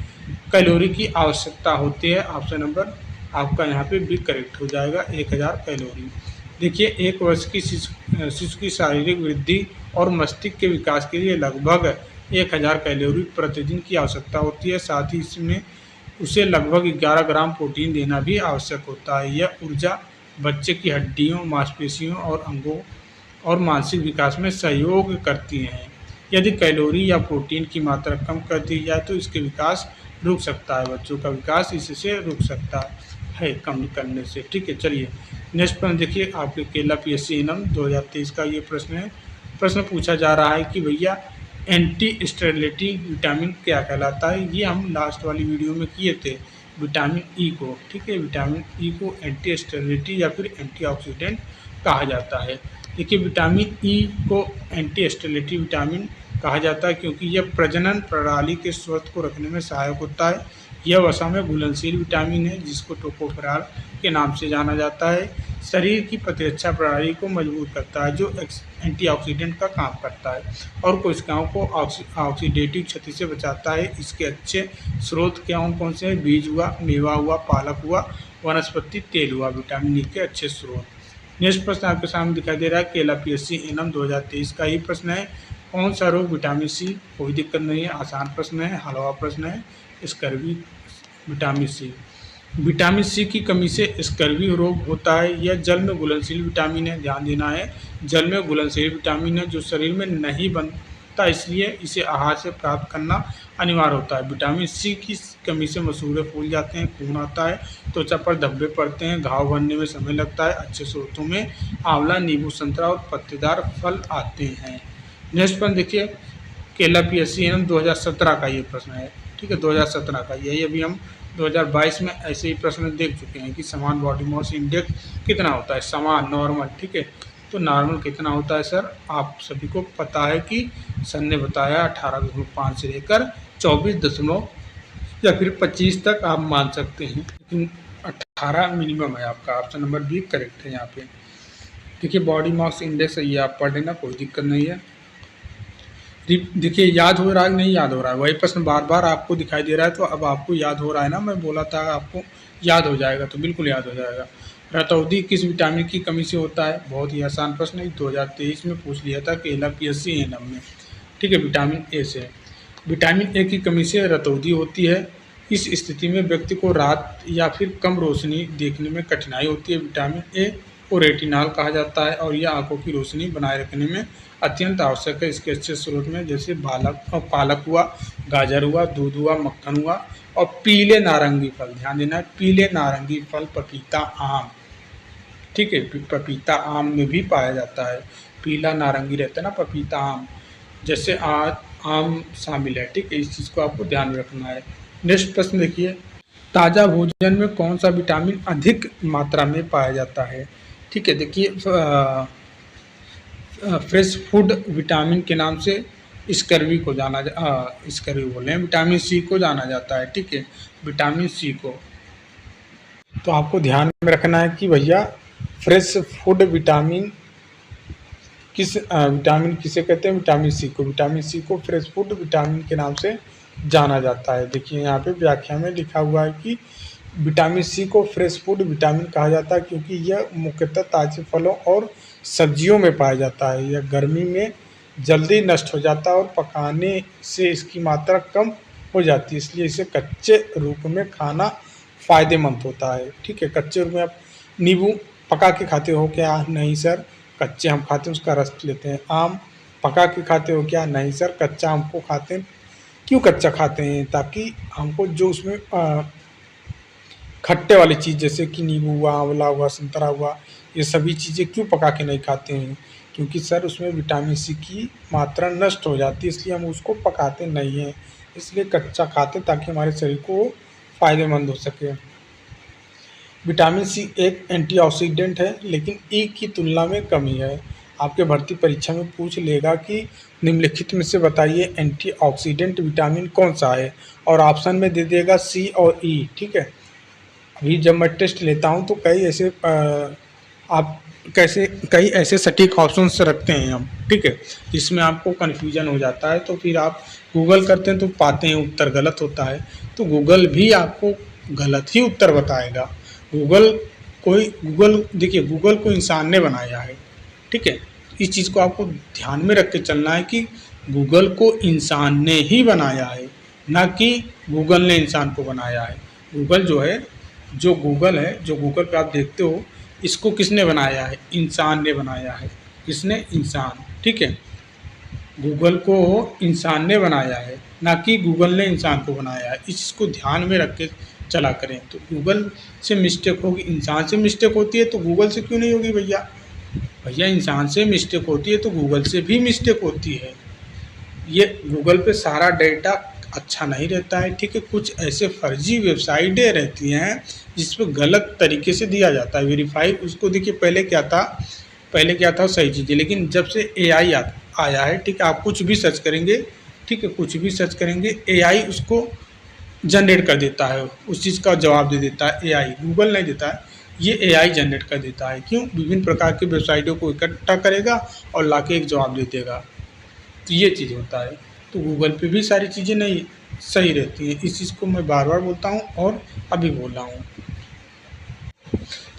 कैलोरी की आवश्यकता होती है। ऑप्शन नंबर आपका यहाँ पे भी करेक्ट हो जाएगा, 1000 कैलोरी। देखिए एक वर्ष की शिशु की शारीरिक वृद्धि और मस्तिष्क के विकास के लिए लगभग 1000 कैलोरी प्रतिदिन की आवश्यकता होती है। साथ ही इसमें उसे लगभग 11 ग्राम प्रोटीन देना भी आवश्यक होता है। यह ऊर्जा बच्चे की हड्डियों, मांसपेशियों और अंगों और मानसिक विकास में सहयोग करती हैं। यदि कैलोरी या प्रोटीन की मात्रा कम कर दी जाए तो इसके विकास रुक सकता है, बच्चों का विकास इससे रुक सकता है कम करने से। ठीक है, चलिए नेक्स्ट प्रश्न देखिए आपके केरला पीएससी एनम 2023 का ये प्रश्न है। प्रश्न पूछा जा रहा है कि भैया एंटी स्टेरिलिटी विटामिन क्या कहलाता है। ये हम लास्ट वाली वीडियो में किए थे, विटामिन ई को। ठीक है, विटामिन ई को एंटी स्टेरिलिटी या फिर एंटीऑक्सीडेंट कहा जाता है। देखिए विटामिन ई को एंटी स्टेरिलिटी विटामिन कहा जाता है क्योंकि यह प्रजनन प्रणाली के स्वस्थ को रखने में सहायक होता है। यह वसा में घुलनशील विटामिन है जिसको टोकोफेरॉल के नाम से जाना जाता है। शरीर की प्रतिरक्षा प्रणाली को मजबूत करता है जो एंटीऑक्सीडेंट का काम करता है और कोशिकाओं को ऑक्सीडेटिव क्षति से बचाता है। इसके अच्छे स्रोत कौन से हैं? बीज हुआ, मेवा हुआ, पालक हुआ, वनस्पति तेल हुआ, विटामिन ई के अच्छे स्रोत। नेक्स्ट प्रश्न आपके सामने दिखाई दे रहा है केरला पीएससी एनम 2023 का ही प्रश्न है। कौन सा रोग विटामिन सी, कोई दिक्कत नहीं है, आसान प्रश्न है, हलवा प्रश्न है। Scurvy, vitamin C, vitamin C की कमी से स्कर्वी रोग होता है। यह जल में घुलनशील विटामिन है, ध्यान देना है, जल में घुलनशील विटामिन है जो शरीर में नहीं बनता, इसलिए इसे आहार से प्राप्त करना अनिवार्य होता है। विटामिन सी की कमी से मसूड़े फूल जाते हैं, खून आता है, त्वचा पर धब्बे पड़ते हैं, घाव भरने में समय लगता है। अच्छे स्रोतों में आंवला, नींबू, संतरा और पत्तेदार फल आते हैं। नेक्स्ट प्रश्न देखिए केरला पीएससी एनम 2017 का ये प्रश्न है। ठीक है, 2017 का, यही अभी हम 2022 में ऐसे ही प्रश्न देख चुके हैं कि समान बॉडी मास इंडेक्स कितना होता है, समान नॉर्मल। ठीक है, तो नॉर्मल कितना होता है सर, आप सभी को पता है कि सर ने बताया 18.5 से लेकर 24 या फिर 25 तक आप मान सकते हैं, लेकिन 18 मिनिमम है आपका। ऑप्शन नंबर बी करेक्ट है यहाँ पे। देखिए बॉडी मास इंडेक्स ये आप पढ़ लेना, कोई दिक्कत नहीं है। देखिए याद हो रहा है नहीं याद हो रहा है, वही प्रश्न बार बार आपको दिखाई दे रहा है, तो अब आपको याद हो रहा है ना, मैं बोला था आपको याद हो जाएगा, तो बिल्कुल याद हो जाएगा। रतौंधी किस विटामिन की कमी से होता है, बहुत ही आसान प्रश्न है, 2023 में पूछ लिया था केरला पीएससी एनम में। ठीक है, विटामिन ए से, विटामिन ए की कमी से रतौंधी होती है। इस स्थिति में व्यक्ति को रात या फिर कम रोशनी देखने में कठिनाई होती है। विटामिन ए को रेटिनॉल कहा जाता है और यह आंखों की रोशनी बनाए रखने में अत्यंत आवश्यक है। इसके अच्छे स्रोत में जैसे पालक हुआ, गाजर हुआ, दूध हुआ, मक्खन हुआ और पीले नारंगी फल, ध्यान देना, पीले नारंगी फल, पपीता, आम, ठीक है, पपीता आम में भी पाया जाता है, पीला नारंगी रहता है ना पपीता आम, जैसे आम शामिल है, ठीक है, इस चीज़ को आपको ध्यान में रखना है। नेक्स्ट प्रश्न देखिए, ताज़ा भोजन में कौन सा विटामिन अधिक मात्रा में पाया जाता है? ठीक है, देखिए फ्रेश फूड विटामिन के नाम से स्कर्वी को स्कर्वी बोले हैं, विटामिन सी को जाना जाता है, ठीक है, विटामिन सी को। तो आपको ध्यान में रखना है कि भैया फ्रेश फूड विटामिन किसे कहते हैं? विटामिन सी को। विटामिन सी को फ्रेश फूड विटामिन के नाम से जाना जाता है। देखिए यहाँ पे व्याख्या में लिखा हुआ है कि विटामिन सी को फ्रेश फूड विटामिन कहा जाता है क्योंकि यह मुख्यतः ताजे फलों और सब्जियों में पाया जाता है। यह गर्मी में जल्दी नष्ट हो जाता है और पकाने से इसकी मात्रा कम हो जाती है, इसलिए इसे कच्चे रूप में खाना फ़ायदेमंद होता है, ठीक है। कच्चे रूप में आप नींबू पका के खाते हो क्या? नहीं सर, कच्चे हम खाते हैं, उसका रस लेते हैं। आम पका के खाते हो क्या? नहीं सर, कच्चा आम को खाते हैं। क्यों कच्चा खाते हैं? ताकि हमको जो उसमें खट्टे वाली चीज़ जैसे कि नींबू हुआ, आंवला हुआ, संतरा हुआ, ये सभी चीज़ें क्यों पका के नहीं खाते हैं? क्योंकि सर उसमें विटामिन सी की मात्रा नष्ट हो जाती है, इसलिए हम उसको पकाते नहीं हैं, इसलिए कच्चा खाते ताकि हमारे शरीर को फ़ायदेमंद हो सके। विटामिन सी एक एंटीऑक्सीडेंट है लेकिन ई की तुलना में कम ही है। आपके भर्ती परीक्षा में पूछ लेगा कि निम्नलिखित में से बताइए एंटीऑक्सीडेंट विटामिन कौन सा है, और ऑप्शन में दे देगा सी और ई, ठीक है। अभी जब मैं टेस्ट लेता हूँ तो कई ऐसे सटीक ऑप्शंस रखते हैं हम, ठीक है, जिसमें आपको कन्फ्यूजन हो जाता है, तो फिर आप गूगल करते हैं तो पाते हैं उत्तर गलत होता है, तो गूगल भी आपको गलत ही उत्तर बताएगा। देखिए गूगल को इंसान ने बनाया है, ठीक है, इस चीज़ को आपको ध्यान में रख के चलना है कि गूगल को इंसान ने ही बनाया है, ना कि गूगल ने इंसान को बनाया है। गूगल जो गूगल पे आप देखते हो, इसको किसने बनाया है? इंसान ने बनाया है। किसने? इंसान, ठीक है, गूगल को इंसान ने बनाया है, ना कि गूगल ने इंसान को बनाया है। इस चीज़ को ध्यान में रख के चला करें। तो गूगल से मिस्टेक होगी, इंसान से मिस्टेक होती है तो गूगल से क्यों नहीं होगी भैया? भैया इंसान से मिस्टेक होती है तो गूगल से भी मिस्टेक होती है। ये गूगल पे सारा डेटा अच्छा नहीं रहता है, ठीक है, कुछ ऐसे फर्जी वेबसाइटें रहती हैं जिस पे गलत तरीके से दिया जाता है वेरीफाई। उसको देखिए पहले क्या था सही चीज़ें, लेकिन जब से एआई आया है, ठीक है, आप कुछ भी सर्च करेंगे, ठीक है, कुछ भी सर्च करेंगे एआई उसको जनरेट कर देता है, उस चीज़ का जवाब दे देता है एआई, गूगल नहीं देता है, ये एआई जनरेट कर देता है। क्यों? विभिन्न प्रकार की वेबसाइटों को इकट्ठा करेगा और लाके एक जवाब दे देगा, तो ये चीज़ होता है। तो गूगल पे भी सारी चीज़ें नहीं सही रहती हैं, इस चीज़ को मैं बार बार बोलता हूँ और अभी बोल रहा हूँ।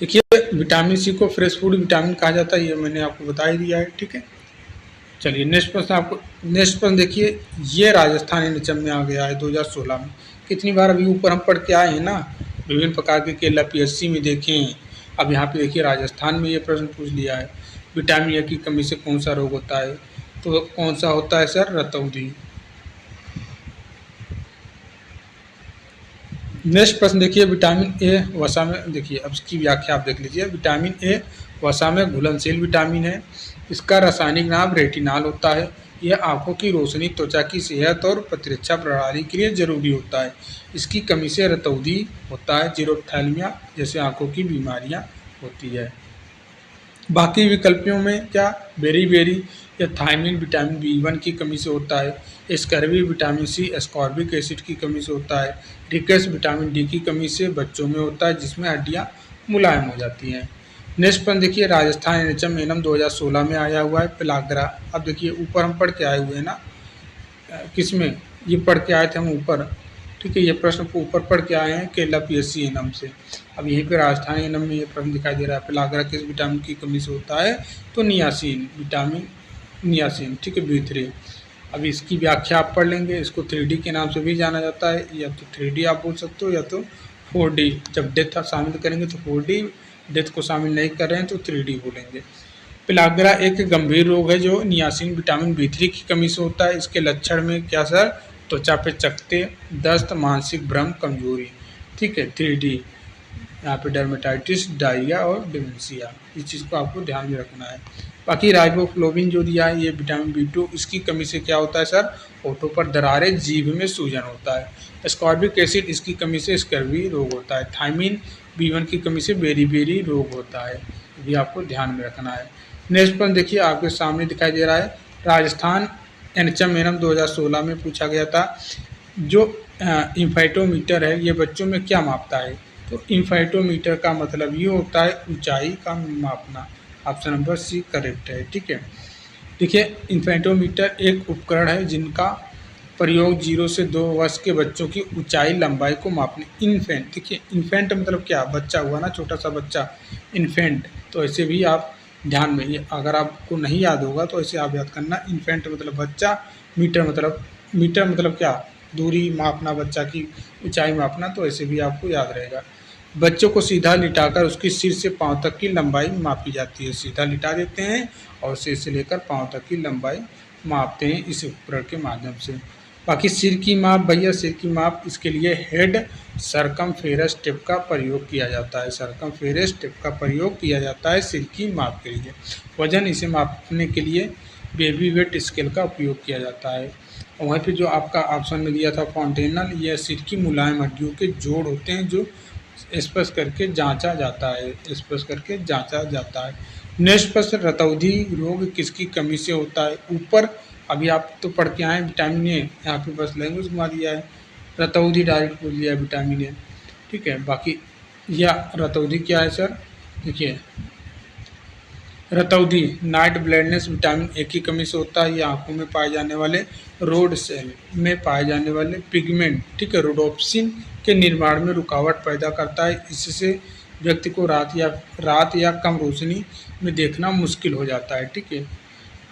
देखिए विटामिन सी को फ्रेश फूड विटामिन कहा जाता है, ये मैंने आपको बता ही दिया है, ठीक है। चलिए नेक्स्ट प्रश्न देखिए, ये राजस्थान एनएचएम में आ गया है 2016 में। कितनी बार अभी ऊपर हम पढ़ के आए हैं ना, विभिन्न प्रकार के केला पीएससी में देखें। अब यहाँ पे देखिए राजस्थान में ये प्रश्न पूछ लिया है, विटामिन ए की कमी से कौन सा रोग होता है? तो कौन सा होता है सर? रतौंधी। नेक्स्ट प्रश्न देखिए, विटामिन ए वसा में, देखिए अब इसकी व्याख्या आप देख लीजिए। विटामिन ए वसा में घुलनशील विटामिन है, इसका रासायनिक नाम रेटिनॉल होता है। यह आंखों की रोशनी, त्वचा की सेहत और प्रतिरक्षा प्रणाली के लिए जरूरी होता है। इसकी कमी से रतौंधी होता है, जीरोप्थैल्मिया जैसे आंखों की बीमारियां होती है। बाकी विकल्पों में क्या? बेरी या थायमिन विटामिन B1 की कमी से होता है। Scurvy vitamin C ascorbic acid की कमी से होता है। रिकेट्स विटामिन डी की कमी से बच्चों में होता है, जिसमें हड्डियां मुलायम हो जाती हैं। नेक्स्ट पर देखिए, राजस्थान एनएचएम एनम 2016 में आया हुआ है पेलाग्रा। अब देखिए ऊपर हम पढ़ के आए हुए हैं ना, किसमें ये पढ़ के आए थे हम ऊपर, ठीक है, ये प्रश्न को ऊपर पढ़ के आए हैं केरला पीएससी एनम से। अब यहीं पे राजस्थान एनम में ये प्रश्न दिखाई दे रहा है, पेलाग्रा किस विटामिन की कमी से होता है? तो नियासिन, विटामिन नियासिन, ठीक है, B3। अब इसकी व्याख्या आप पढ़ लेंगे। इसको 3D के नाम से भी जाना जाता है, या तो 3D आप बोल सकते हो या तो 4D। जब डेथ शामिल करेंगे तो 4D, डेथ को शामिल नहीं कर रहे हैं तो 3D बोलेंगे। पेलाग्रा एक गंभीर रोग है जो नियासिन विटामिन B3 की कमी से होता है। इसके लक्षण में क्या सर? त्वचा पे चकत्ते, दस्त, मानसिक भ्रम, कमजोरी। ठीक है, 3D यहाँ पे डर्मेटाइटिस, डायरिया और डिमेंशिया, इस चीज़ को आपको ध्यान में रखना है। बाकी राइबोफ्लोविन जो दिया है ये विटामिन B2, इसकी कमी से क्या होता है सर? होठों पर दरारें, जीभ में सूजन होता है। एस्कॉर्बिक एसिड, इसकी कमी से स्कर्वी रोग होता है। थायमिन B1 की कमी से बेरी रोग होता है, ये आपको ध्यान में रखना है। नेक्स्ट पर देखिए आपके सामने दिखाई दे रहा है, राजस्थान एनएचएम 2016 में पूछा गया था, जो इन्फाइटोमीटर है ये बच्चों में क्या मापता है? तो इन्फाइटोमीटर का मतलब ये होता है ऊंचाई का मापना। ऑप्शन नंबर सी करेक्ट है। ठीक है, देखिए इन्फेंटोमीटर एक उपकरण है जिनका प्रयोग 0 से 2 वर्ष के बच्चों की ऊंचाई लंबाई को मापने। इन्फेंट, देखिए इन्फेंट मतलब क्या? बच्चा हुआ ना, छोटा सा बच्चा, इन्फेंट। तो ऐसे भी आप ध्यान में, ये अगर आपको नहीं याद होगा तो ऐसे आप याद करना, इन्फेंट मतलब बच्चा, मीटर मतलब क्या? दूरी मापना, बच्चा की ऊंचाई मापना, तो ऐसे भी आपको याद रहेगा। बच्चों को सीधा लिटाकर उसकी सिर से पांव तक की लंबाई मापी जाती है। सीधा लिटा देते हैं और सिर से लेकर पांव तक की लंबाई मापते हैं इस उपकरण के माध्यम से। बाकी सिर की माप भैया, सिर की माप इसके लिए हेड सरकमफेरस टेप का प्रयोग किया जाता है। सरकमफेरस टेप का प्रयोग किया जाता है सिर की माप के लिए। वजन, इसे मापने के लिए बेबी वेट स्केल का उपयोग किया जाता है। और वहीं पे जो आपका ऑप्शन में दिया था फॉन्टेनल, यह सिर की मुलायम हड्डियों के जोड़ होते हैं जो स्पर्श करके जांचा जाता है, स्पर्श करके जांचा जाता है। नेक्स्ट प्रश्न, रतौंधी रोग किसकी कमी से होता है? ऊपर अभी आप तो पढ़ के आए विटामिन ए, यहाँ पे बस लैंग्वेज घुमा दिया है, रतौंधी डायरेक्ट बोल दिया है विटामिन ए। ठीक है, बाकी यह रतौंधी क्या है सर? देखिए रतौंधी नाइट ब्लाइंडनेस विटामिन ए की कमी से होता है। ये आंखों में पाए जाने वाले रोड सेल में पाए जाने वाले पिगमेंट, ठीक है, रोडोप्सिन के निर्माण में रुकावट पैदा करता है। इससे व्यक्ति को रात या कम रोशनी में देखना मुश्किल हो जाता है। ठीक है,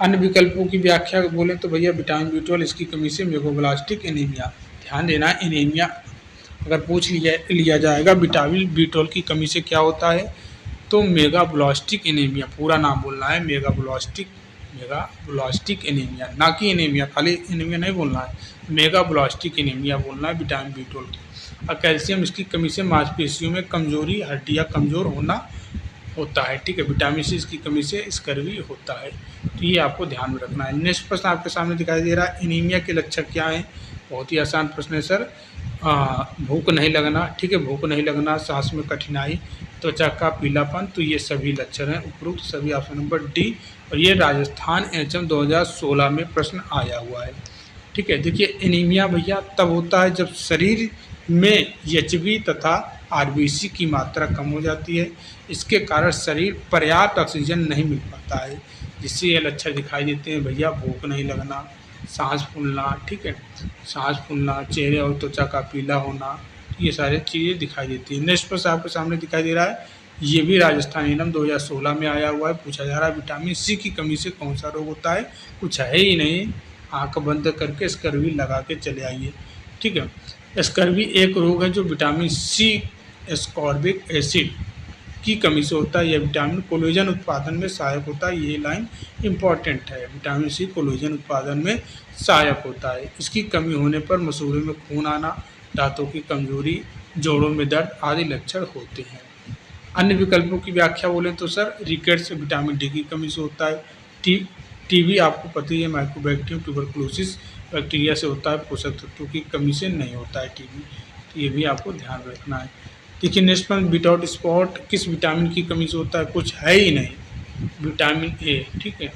अन्य विकल्पों की व्याख्या बोलें तो भैया विटामिन B12 इसकी कमी से मेगाब्लास्टिक एनीमिया। ध्यान देना, एनीमिया अगर पूछ लिया जाएगा विटामिन B12 की कमी से क्या होता है, तो मेगाब्लास्टिक एनीमिया, पूरा नाम बोलना है, मेगाब्लास्टिक एनीमिया, ना कि एनीमिया, खाली एनीमिया नहीं बोलना है, मेगाब्लास्टिक एनीमिया बोलना है विटामिन B12 की। और कैल्शियम इसकी कमी से मांसपेशियों में कमजोरी, हड्डियां कमजोर होना होता है। ठीक है, विटामिन सी इसकी कमी से स्कर्वी होता है। तो ये आपको ध्यान में रखना है। नेक्स्ट प्रश्न आपके सामने दिखाई दे रहा है, एनीमिया के लक्षण क्या हैं? बहुत ही आसान प्रश्न है सर। भूख नहीं लगना, ठीक है, भूख नहीं लगना, सांस में कठिनाई, त्वचा का पीलापन, तो ये सभी लक्षण हैं उपरोक्त सभी। Option number D. और ये राजस्थान एनएचएम 2016 में प्रश्न आया हुआ है। ठीक है, देखिए एनीमिया भैया तब होता है जब शरीर में एचबी तथा आरबीसी की मात्रा कम हो जाती है। इसके कारण शरीर पर्याप्त ऑक्सीजन नहीं मिल पाता है, जिससे ये लक्षण दिखाई देते हैं भैया, भूख नहीं लगना, सांस फूलना, ठीक है, सांस फूलना, चेहरे और त्वचा का पीला होना, ये सारी चीज़ें दिखाई देती है। नेक्स्ट प्रश्न आपके सामने दिखाई दे रहा है, ये भी राजस्थान एनएम 2016 में आया हुआ है। पूछा जा रहा है विटामिन सी की कमी से कौन सा रोग होता है? कुछ है ही नहीं, आँख बंद करके स्कर्वी लगा के चले आइए। ठीक है, स्कर्वी एक रोग है जो विटामिन सी एस्कॉर्बिक एसिड की कमी से होता है। यह विटामिन कोलेजन उत्पादन में सहायक होता है। ये लाइन इंपॉर्टेंट है, विटामिन सी कोलेजन उत्पादन में सहायक होता है। इसकी कमी होने पर मसूड़े में खून आना, दांतों की कमजोरी, जोड़ों में दर्द आदि लक्षण होते हैं। अन्य विकल्पों की व्याख्या बोलें तो सर रिकेट्स विटामिन डी की कमी से होता है। टीबी आपको पता ही है माइकोबैक्टीरियम ट्यूबरकुलोसिस बैक्टीरिया से होता है। पोषक तत्वों की कमी से नहीं होता है टीबी, तो ये भी आपको ध्यान रखना है। देखिए नेक्स्ट वन, विदाउट स्पॉट किस विटामिन की कमी से होता है? कुछ है ही नहीं, विटामिन ए। ठीक है,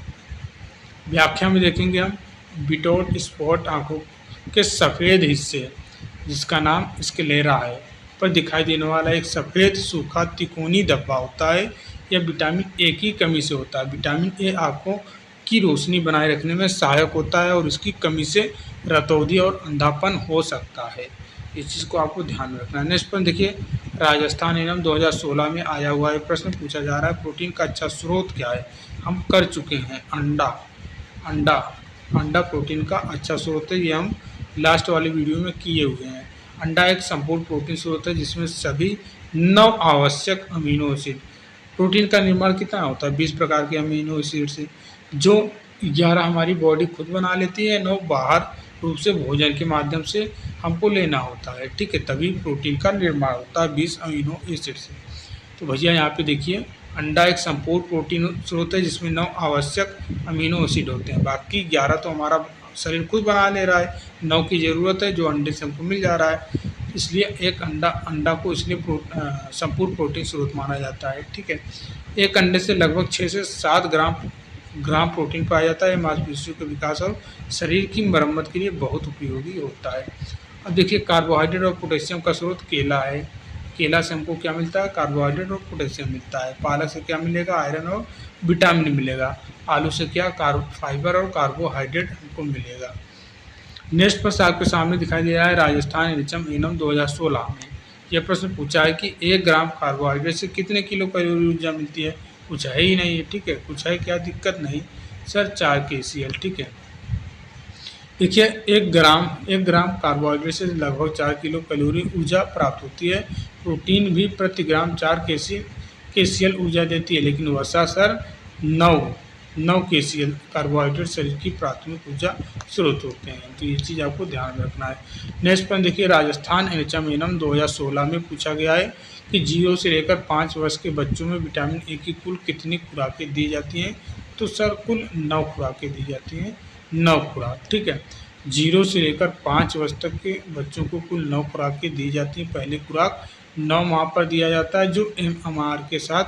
व्याख्या में देखेंगे हम, विदाउट स्पॉट आंखों के सफ़ेद हिस्से जिसका नाम स्क्लेरा है पर दिखाई देने वाला एक सफ़ेद सूखा तिकोनी धब्बा होता है। यह विटामिन ए की कमी से होता है। विटामिन ए आंखों की रोशनी बनाए रखने में सहायक होता है और इसकी कमी से रतौंधी और अंधापन हो सकता है। इस चीज़ को आपको ध्यान में रखना है। नेक्स्ट पर देखिए, राजस्थान एनएम 2016 में आया हुआ है, प्रश्न पूछा जा रहा है प्रोटीन का अच्छा स्रोत क्या है? हम कर चुके हैं, अंडा प्रोटीन का अच्छा स्रोत है। ये हम लास्ट वाली वीडियो में किए हुए हैं। अंडा एक संपूर्ण प्रोटीन स्रोत है जिसमें सभी 9 आवश्यक अमीनो एसिड प्रोटीन का निर्माण कितना होता है? 20 प्रकार के अमीनो एसिड से, जो 11 हमारी बॉडी खुद बना लेती है, 9 बाहर रूप से भोजन के माध्यम से हमको लेना होता है, ठीक है, तभी प्रोटीन का निर्माण होता है 20 अमीनो एसिड से। तो भैया यहाँ पे देखिए, अंडा एक संपूर्ण प्रोटीन स्रोत है जिसमें 9 आवश्यक अमीनो एसिड होते हैं, बाकी 11 तो हमारा शरीर खुद बना ले रहा है, 9 की ज़रूरत है जो अंडे से हमको मिल जा रहा है, इसलिए एक अंडा को इसलिए संपूर्ण प्रोटीन स्रोत माना जाता है, ठीक है। एक अंडे से लगभग 6 से 7 ग्राम प्रोटीन पाया जाता है। मांसपेशियों के विकास और शरीर की मरम्मत के लिए बहुत उपयोगी होता है। अब देखिए, कार्बोहाइड्रेट और पोटेशियम का स्रोत केला है। केला से हमको क्या मिलता है? कार्बोहाइड्रेट और पोटेशियम मिलता है। पालक से क्या मिलेगा? आयरन और विटामिन मिलेगा। आलू से क्या? फाइबर और कार्बोहाइड्रेट हमको मिलेगा। नेक्स्ट प्रश्न आपके सामने दिखाई दे रहा है, राजस्थान एनएचएम एनम 2016 में यह प्रश्न पूछा है कि 1 ग्राम कार्बोहाइड्रेट से कितने किलो कैलोरी ऊर्जा मिलती है? कुछ है ही नहीं है, ठीक है, कुछ है क्या दिक्कत नहीं सर, 4 kcal, ठीक है। देखिए, 1 ग्राम कार्बोहाइड्रेट से लगभग 4 किलो कैलोरी ऊर्जा प्राप्त होती है। प्रोटीन भी प्रति ग्राम 4 kcal ऊर्जा देती है, लेकिन वसा सर 9 kcal कार्बोहाइड्रेट शरीर की प्राथमिक ऊर्जा स्रोत होते हैं। तो ये चीज़ आपको ध्यान में रखना है। नेक्स्ट पर देखिए, राजस्थान एनएचएम एनम 2016 में पूछा गया है कि 0 से लेकर 5 वर्ष के बच्चों में विटामिन ए की कुल कितनी खुराकें दी जाती हैं? तो सर कुल 9 खुराकें दी जाती हैं, 9 खुराक, ठीक है। 0 से लेकर 5 वर्ष तक के बच्चों को कुल 9 खुराकें दी जाती हैं। पहली खुराक 9 माह पर दिया जाता है, जो MMR के साथ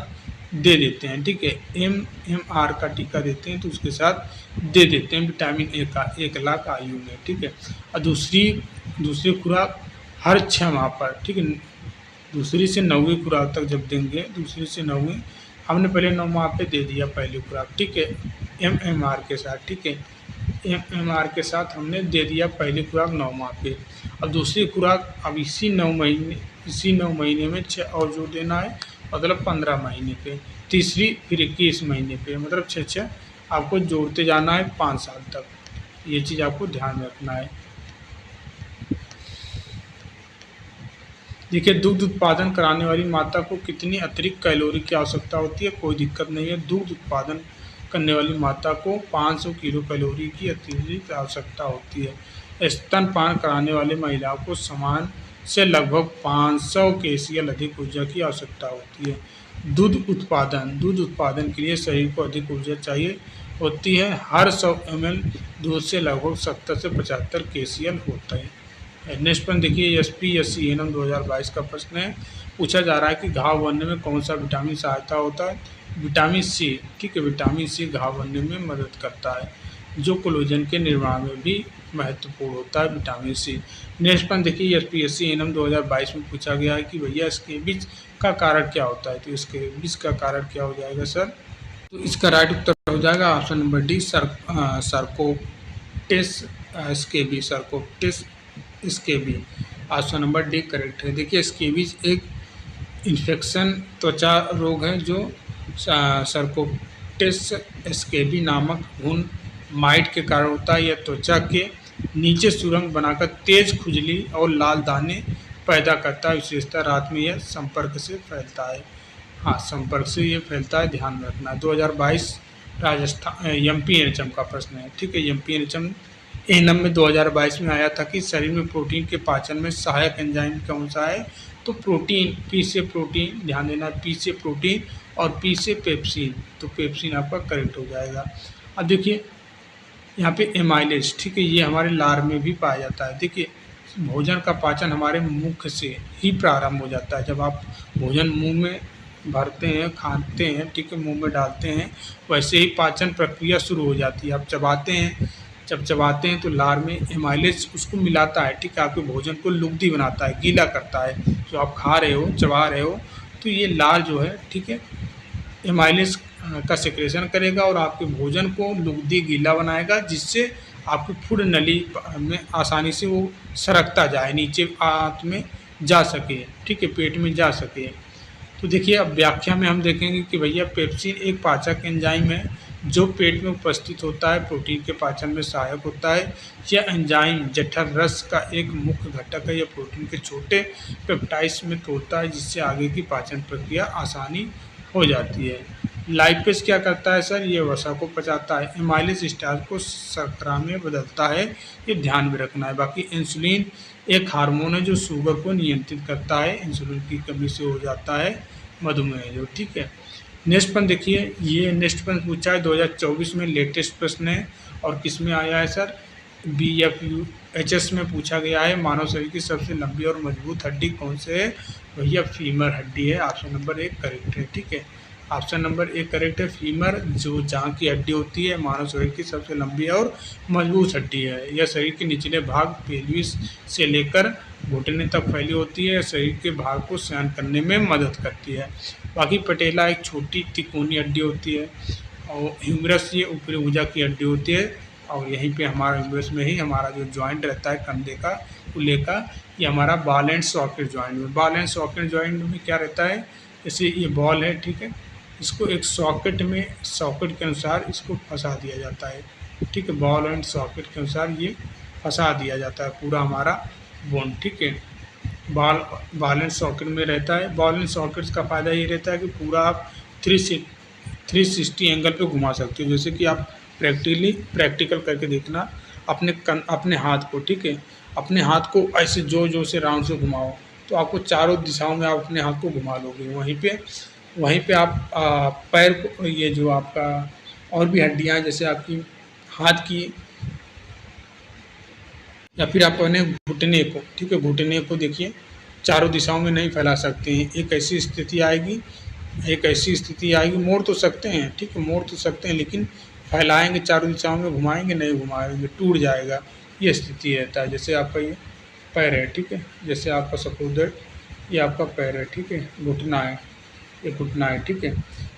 दे देते हैं, ठीक है, MMR का टीका देते हैं तो उसके साथ दे देते हैं विटामिन ए का 1 लाख आयु में, ठीक है। और दूसरी खुराक हर 6 माह पर, ठीक है, दूसरी से 9वीं खुराक तक जब देंगे, दूसरी से 9वीं, हमने पहले 9 माह पे दे दिया पहली खुराक, ठीक है, MMR के साथ, ठीक है, MMR के साथ हमने दे दिया पहली खुराक 9 माह पे। अब दूसरी खुराक अब इसी 9 महीने में 6 और जो देना है, मतलब 15 महीने पे। तीसरी फिर 21 महीने पे, मतलब 6 आपको जोड़ते जाना है 5 साल तक। ये चीज़ आपको ध्यान में रखना है। देखिए, दुग्ध उत्पादन कराने वाली माता को कितनी अतिरिक्त कैलोरी की आवश्यकता होती है? कोई दिक्कत नहीं है। दुग्ध उत्पादन करने वाली माता को 500 किलो कैलोरी की अतिरिक्त आवश्यकता होती है। स्तनपान कराने वाले महिलाओं को समान से लगभग 500 kcal अधिक ऊर्जा की आवश्यकता होती है। दूध उत्पादन के लिए शरीर को अधिक ऊर्जा चाहिए होती है। हर 100 ml दूध से लगभग 70 से 75 kcal होता है। नेक्स्ट पर देखिए, SPSC एनम 2022 का प्रश्न है। पूछा जा रहा है कि घाव बनने में कौन सा विटामिन सहायता होता है? विटामिन सी, ठीक है, विटामिन सी घाव बनने में मदद करता है, जो कोलेजन के निर्माण में भी महत्वपूर्ण होता है विटामिन सी। नेक्स्ट पर देखिए, SPSC एनम 2022 में पूछा गया है कि भैया स्केबिज का कारण क्या होता है? तो स्केबिज का कारण क्या हो जाएगा सर? तो इसका राइट उत्तर हो जाएगा option number D, sarcoptes scabiei. Option number D correct है। देखिए, स्केबीज एक इन्फेक्शन त्वचा रोग है जो सरकोप्टेस स्केबी नामक घुन माइट के कारण होता है। यह त्वचा के नीचे सुरंग बनाकर तेज खुजली और लाल दाने पैदा करता है। विशेषतः रात में यह संपर्क से फैलता है। हाँ, संपर्क से ये फैलता है, ध्यान में रखना। 2022 राजस्थान MP एनएचएम का प्रश्न है, ठीक है। MP एनएचएम एनम में 2022 में आया था कि शरीर में प्रोटीन के पाचन में सहायक एंजाइम कौन सा है? तो प्रोटीन, P से प्रोटीन, ध्यान देना, P से प्रोटीन और P से पेप्सिन। तो पेप्सिन आपका करेक्ट हो जाएगा। अब देखिए, यहाँ पे एमाइलेज, ठीक है, ये हमारे लार में भी पाया जाता है। देखिए, भोजन का पाचन हमारे मुख से ही प्रारंभ हो जाता है। जब आप भोजन मुंह में भरते हैं, खाते हैं, ठीक है, मुंह में डालते हैं, वैसे ही पाचन प्रक्रिया शुरू हो जाती है। आप चबाते हैं, जब चबाते हैं तो लार में एमाइलेज उसको मिलाता है, ठीक है, आपके भोजन को लुगदी बनाता है, गीला करता है। जो आप खा रहे हो, चबा रहे हो, तो ये लार जो है, ठीक है, एमाइलेज का सेक्रेशन करेगा और आपके भोजन को लुगदी गीला बनाएगा, जिससे आपकी फूड नली में आसानी से वो सरकता जाए, नीचे आंत में जा सके, ठीक है, पेट में जा सके। तो देखिए, अब व्याख्या में हम देखेंगे कि भैया पेप्सिन एक पाचक एंजाइम है जो पेट में उपस्थित होता है, प्रोटीन के पाचन में सहायक होता है। यह एंजाइम जठर रस का एक मुख्य घटक है। यह प्रोटीन के छोटे पेप्टाइड्स में तोड़ता है, जिससे आगे की पाचन प्रक्रिया आसानी हो जाती है। लाइपेज क्या करता है सर, ये वसा को पचाता है। एमाइलेज स्टार्च को शर्करा में बदलता है, ये ध्यान में रखना है। बाकी इंसुलिन एक हार्मोन है जो शुगर को नियंत्रित करता है, इंसुलिन की कमी से हो जाता है मधुमेह जो, ठीक है। नेक्स्ट प्रश्न देखिए, ये नेक्स्ट प्रश्न पूछा है 2024 में, लेटेस्ट प्रश्न है और किस में आया है सर, BFUHS में पूछा गया है। मानव शरीर की सबसे लंबी और मजबूत हड्डी कौन से है, भैया फीमर हड्डी है। ऑप्शन नंबर 1 करेक्ट है, ठीक है। ऑप्शन नंबर 1 करेक्ट है, फीमर जो जहाँ की हड्डी होती है मानव शरीर की सबसे लंबी और मजबूत हड्डी है। यह शरीर के निचले भाग पेल्विस से लेकर घुटने तक फैली होती है, शरीर के भाग को सहन करने में मदद करती है। बाकी पटेला एक छोटी तिकोनी हड्डी होती है और ह्यूमरस ये ऊपरी भुजा की हड्डी होती है और यहीं पे हमारा ह्यूमरस में ही हमारा जो जॉइंट रहता है कंधे का कुल्ले का, ये हमारा बॉल एंड सॉकेट जॉइंट में। बॉल एंड सॉकेट जॉइंट में क्या रहता है, जैसे ये बॉल है, ठीक है, इसको एक सॉकेट में, सॉकेट के अनुसार इसको फंसा दिया जाता है, ठीक है। बॉल एंड सॉकेट के अनुसार ये फंसा दिया जाता है पूरा हमारा बोन, ठीक है। बॉल एंड सॉकेट में रहता है। बॉल एंड सॉकेट का फ़ायदा ये रहता है कि पूरा आप 360 एंगल पे घुमा सकते हो। जैसे कि आप प्रैक्टिकल करके देखना अपने हाथ को, ठीक है, अपने हाथ को ऐसे जो से राउंड से घुमाओ तो आपको चारों दिशाओं में आप अपने हाथ को घुमा लोगे। वहीं पे आप पैर को, ये जो आपका और भी हड्डियाँ हैं जैसे आपकी हाथ की या फिर आप अपने घुटने को, ठीक है, घुटने को देखिए चारों दिशाओं में नहीं फैला सकते हैं। एक ऐसी स्थिति आएगी, मोड़ तो सकते हैं, ठीक है, मोड़ तो सकते हैं, लेकिन फैलाएंगे चारों दिशाओं में, घुमाएंगे नहीं, घुमाएंगे टूट जाएगा, ये स्थिति रहता है। जैसे आपका ये पैर है, ठीक है, जैसे आपका सपोज ये आपका पैर है, ठीक है, घुटना है, ये घुटना है, ठीक है,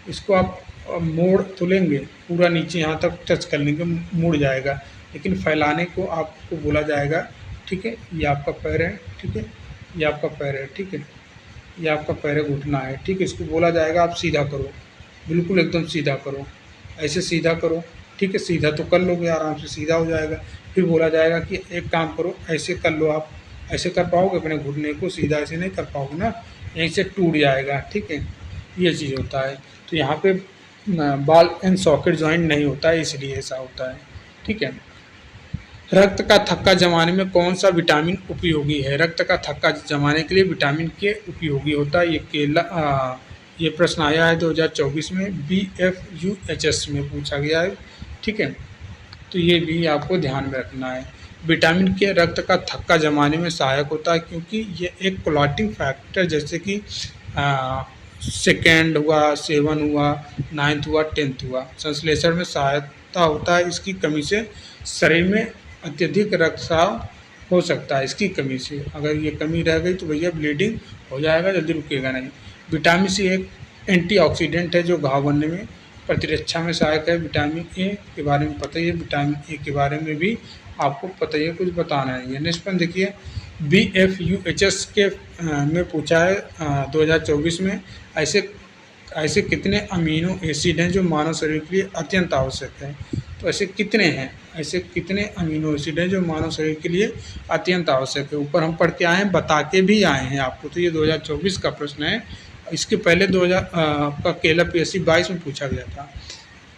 इसको आप मोड़ तो लेंगे, पूरा नीचे यहाँ तक टच कर लेंगे, मुड़ जाएगा, लेकिन फैलाने को आपको बोला जाएगा, ठीक है। ये आपका पैर है, ठीक है, ये आपका पैर है, ठीक है, ये आपका पैर है, घुटना है, ठीक है, इसको बोला जाएगा आप सीधा करो, बिल्कुल एकदम सीधा करो, ऐसे सीधा करो, ठीक है, सीधा तो कर लोगे, आराम से सीधा हो जाएगा। फिर बोला जाएगा कि एक काम करो, ऐसे कर लो, आप ऐसे कर पाओगे अपने घुटने को, सीधा ऐसे नहीं कर पाओगे ना, यहीं से टूट जाएगा, ठीक है, ये चीज़ होता है। तो यहाँ पे बॉल एंड सॉकेट जॉइंट नहीं होता है, इसलिए ऐसा होता है, ठीक है। रक्त का थक्का जमाने में कौन सा विटामिन उपयोगी है, रक्त का थक्का जमाने के लिए विटामिन के उपयोगी होता है। ये प्रश्न आया है 2024 में, BFUHS में पूछा गया है, ठीक है, तो ये भी आपको ध्यान में रखना है। विटामिन के रक्त का थक्का जमाने में सहायक होता है क्योंकि ये एक क्लॉटिंग फैक्टर, जैसे कि सेकेंड हुआ, 7 हुआ, 9th हुआ, 10th हुआ, संश्लेषण में सहायता होता है। इसकी कमी से शरीर में अत्यधिक रक्तस्राव हो सकता है, इसकी कमी से, अगर ये कमी रह गई तो भैया ब्लीडिंग हो जाएगा, जल्दी रुकेगा नहीं। विटामिन सी एक एंटीऑक्सीडेंट है जो घाव बनने में, प्रतिरक्षा में सहायक है। विटामिन ए के बारे में पता ही है, विटामिन ए के बारे में भी आपको पता ही है, कुछ बताना नहीं है। नेक्स्ट पॉइंट देखिए, BFUHS के में पूछा है 2024 में, ऐसे कितने अमीनो एसिड हैं जो मानव शरीर के लिए अत्यंत आवश्यक है। तो ऐसे कितने अमीनो एसिड हैं जो मानव शरीर के लिए अत्यंत आवश्यक है। ऊपर हम पढ़ के आए हैं, बता के भी आए हैं आपको, तो ये 2024 का प्रश्न है। इसके पहले 2000 आपका केला PSC 22 में पूछा गया था,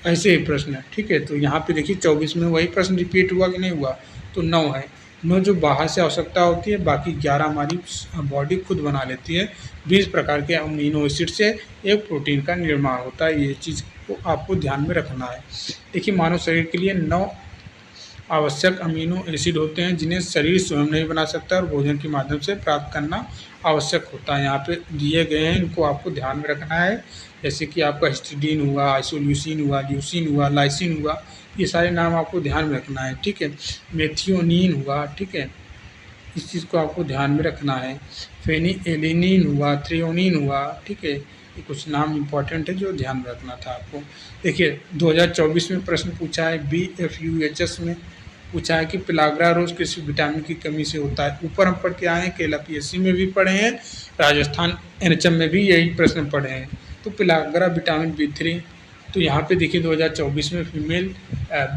ऐसे ही प्रश्न है, ठीक है। तो यहाँ पे देखिए 24 में वही प्रश्न रिपीट हुआ कि नहीं हुआ, तो 9 है। 9 जो बाहर से आवश्यकता होती है, बाकी 11 हमारी बॉडी खुद बना लेती है। 20 प्रकार के अमीनो एसिड से एक प्रोटीन का निर्माण होता है, ये चीज़ को आपको ध्यान में रखना है। देखिए मानव शरीर के लिए 9 आवश्यक अमीनो एसिड होते हैं जिन्हें शरीर स्वयं नहीं बना सकता और भोजन के माध्यम से प्राप्त करना आवश्यक होता है। यहाँ पे दिए गए हैं, इनको आपको ध्यान में रखना है। जैसे कि आपका हिस्टिडीन हुआ, आइसोल्यूसिन हुआ, ल्यूसिन हुआ, लाइसिन हुआ, ये सारे नाम आपको ध्यान में रखना है, ठीक है। मेथियोनिन हुआ, ठीक है, इस चीज़ को आपको ध्यान में रखना है। फेनिएलिनिन हुआ, थ्रियोनिन हुआ, ठीक है, ये कुछ नाम इंपॉर्टेंट है जो ध्यान में रखना था आपको। देखिए 2024 में प्रश्न पूछा है, BFUHS में पूछा है कि पिलाग्रा रोज किस विटामिन की कमी से होता है। ऊपर हम पढ़ के आए हैं, केला PSC में भी पढ़े हैं, राजस्थान NHM में भी यही प्रश्न पढ़े हैं। तो पिलाग्रा विटामिन B3, तो यहाँ पे देखिए 2024 में फीमेल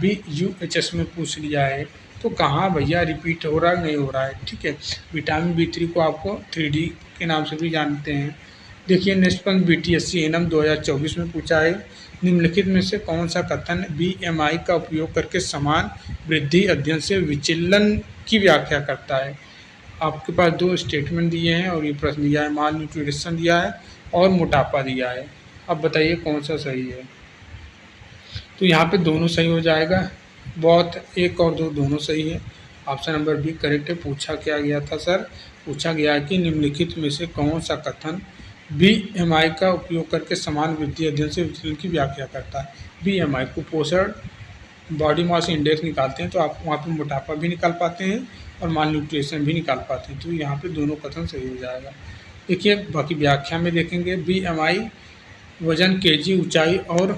BUHS में पूछ लिया है, तो कहाँ भैया रिपीट हो रहा है, नहीं हो रहा है, ठीक है। विटामिन B3 को आपको 3D के नाम से भी जानते हैं। देखिए नेक्स्ट प्रश्न बीटीएससी एनएम 2024 में पूछा है, निम्नलिखित में से कौन सा कथन बीएमआई का उपयोग करके समान वृद्धि अध्ययन से विचलन की व्याख्या करता है। आपके पास दो स्टेटमेंट दिए हैं और ये प्रश्न दिया है, माल न्यूट्रिशन दिया है और मोटापा दिया है। अब बताइए कौन सा सही है। तो यहाँ पे दोनों सही हो जाएगा, बहुत 1 और 2 दोनों सही है। ऑप्शन नंबर बी करेक्ट है। पूछा क्या गया था सर, पूछा गया कि निम्नलिखित में से कौन सा कथन बीएमआई का उपयोग करके समान वृद्धि अध्ययन से विचलन की व्याख्या करता है। बीएमआई कुपोषण बॉडी मास इंडेक्स निकालते हैं तो आप वहाँ पे मोटापा भी निकाल पाते हैं और माल न्यूट्रिशन भी निकाल पाते हैं, तो यहाँ पे दोनों कथन सही हो जाएगा। देखिए बाकी व्याख्या में देखेंगे, बीएमआई वजन केजी ऊंचाई और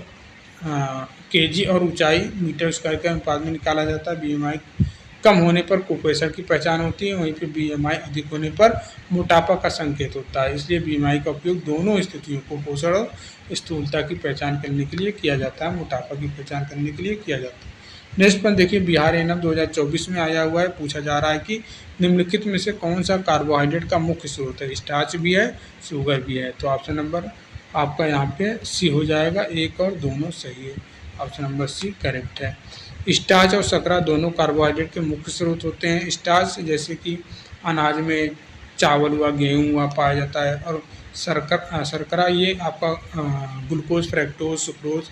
केजी और ऊंचाई मीटर स्क्वायर के अनुपात में निकाला जाता है। बीएमआई कम होने पर कुपोषण की पहचान होती है, वहीं पे बीएमआई अधिक होने पर मोटापा का संकेत होता है। इसलिए बीएमआई का उपयोग दोनों स्थितियों, कुपोषण और स्थूलता की पहचान करने के लिए किया जाता है, मोटापा की पहचान करने के लिए किया जाता है। नेक्स्ट पर देखिए बिहार एनएम 2024 में आया हुआ है, पूछा जा रहा है कि निम्नलिखित में से कौन सा कार्बोहाइड्रेट का मुख्य स्रोत है। स्टार्च भी है, शुगर भी है, तो ऑप्शन नंबर आपका यहाँ पे सी हो जाएगा। 1 और दोनों सही है, ऑप्शन नंबर सी करेक्ट है। स्टार्च और शर्करा दोनों कार्बोहाइड्रेट के मुख्य स्रोत होते हैं। स्टार्च जैसे कि अनाज में चावल हुआ, गेहूँ हुआ पाया जाता है, और शर्करा ये आपका ग्लूकोज, फ्रैक्टोज, सुक्रोज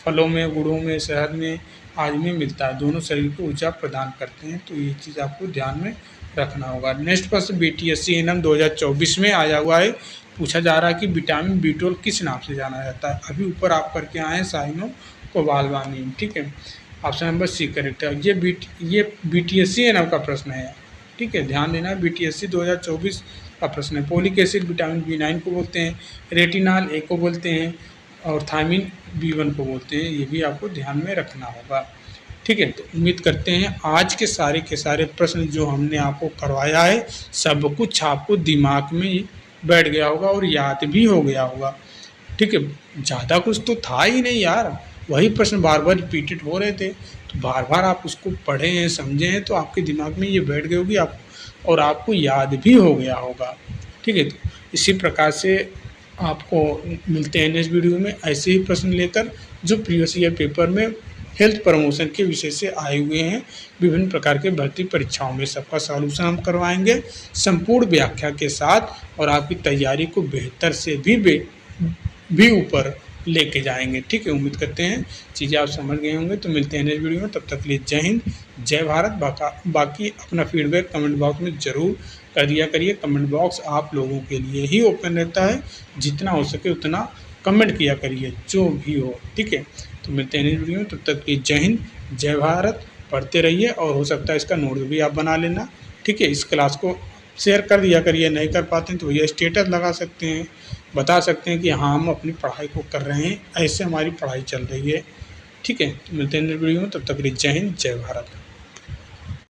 फलों में, गुड़ों में, शहद में आदि में मिलता है। दोनों शरीर को ऊर्जा प्रदान करते हैं, तो ये चीज़ आपको ध्यान में रखना होगा। नेक्स्ट प्रश्न बीटीएससी एनएम 2024 में आया हुआ है, पूछा जा रहा है कि विटामिन B12 किस नाम से जाना जाता है। अभी ऊपर आप करके आए हैं साइनो कोबालवानी, ठीक है, ऑप्शन नंबर सी करेक्ट है। ये बीटीएससी एनएम का प्रश्न है, ठीक है, ध्यान देना। बीटीएससी 2024 का प्रश्न है। फोलिक एसिड विटामिन B9 को बोलते हैं, रेटिनॉल ए को बोलते हैं और थायमिन B1 को बोलते हैं, ये भी आपको ध्यान में रखना होगा, ठीक है। तो उम्मीद करते हैं आज के सारे प्रश्न जो हमने आपको करवाया है सब कुछ आपको दिमाग में बैठ गया होगा और याद भी हो गया होगा, ठीक है। ज़्यादा कुछ तो था ही नहीं यार, वही प्रश्न बार बार रिपीटेड हो रहे थे, तो बार बार आप उसको पढ़े हैं, समझे हैं, तो आपके दिमाग में ये बैठ गई होगी आप, और आपको याद भी हो गया होगा, ठीक है। तो इसी प्रकार से आपको मिलते हैं नेक्स्ट वीडियो में ऐसे ही प्रश्न लेकर जो प्रीवियस ईयर पेपर में हेल्थ प्रमोशन के विषय से आए हुए हैं। विभिन्न प्रकार के भर्ती परीक्षाओं में सबका सॉल्यूशन हम करवाएंगे संपूर्ण व्याख्या के साथ, और आपकी तैयारी को बेहतर से भी ऊपर लेके जाएंगे, ठीक है। उम्मीद करते हैं चीज़ें आप समझ गए होंगे। तो मिलते हैं नेक्स्ट वीडियो में, तब तक के लिए जय हिंद, जय भारत। बाकी अपना फीडबैक कमेंट बॉक्स में ज़रूर कर दिया करिए। कमेंट बॉक्स आप लोगों के लिए ही ओपन रहता है, जितना हो सके उतना कमेंट किया करिए जो भी हो, ठीक है। तो मिलते हैं नेक्स्ट वीडियो में, तब तक के लिए जय हिंद, जय भारत। पढ़ते रहिए और हो सकता है इसका नोट भी आप बना लेना, ठीक है। इस क्लास को शेयर कर दिया करिए, नहीं कर पाते हैं तो भैया स्टेटस लगा सकते हैं, बता सकते हैं कि हाँ हम अपनी पढ़ाई को कर रहे हैं, ऐसे हमारी पढ़ाई चल रही है, ठीक है। तो मिलते हैं नेक्स्ट वीडियो में, तब तक के लिए जय हिंद, जय भारत।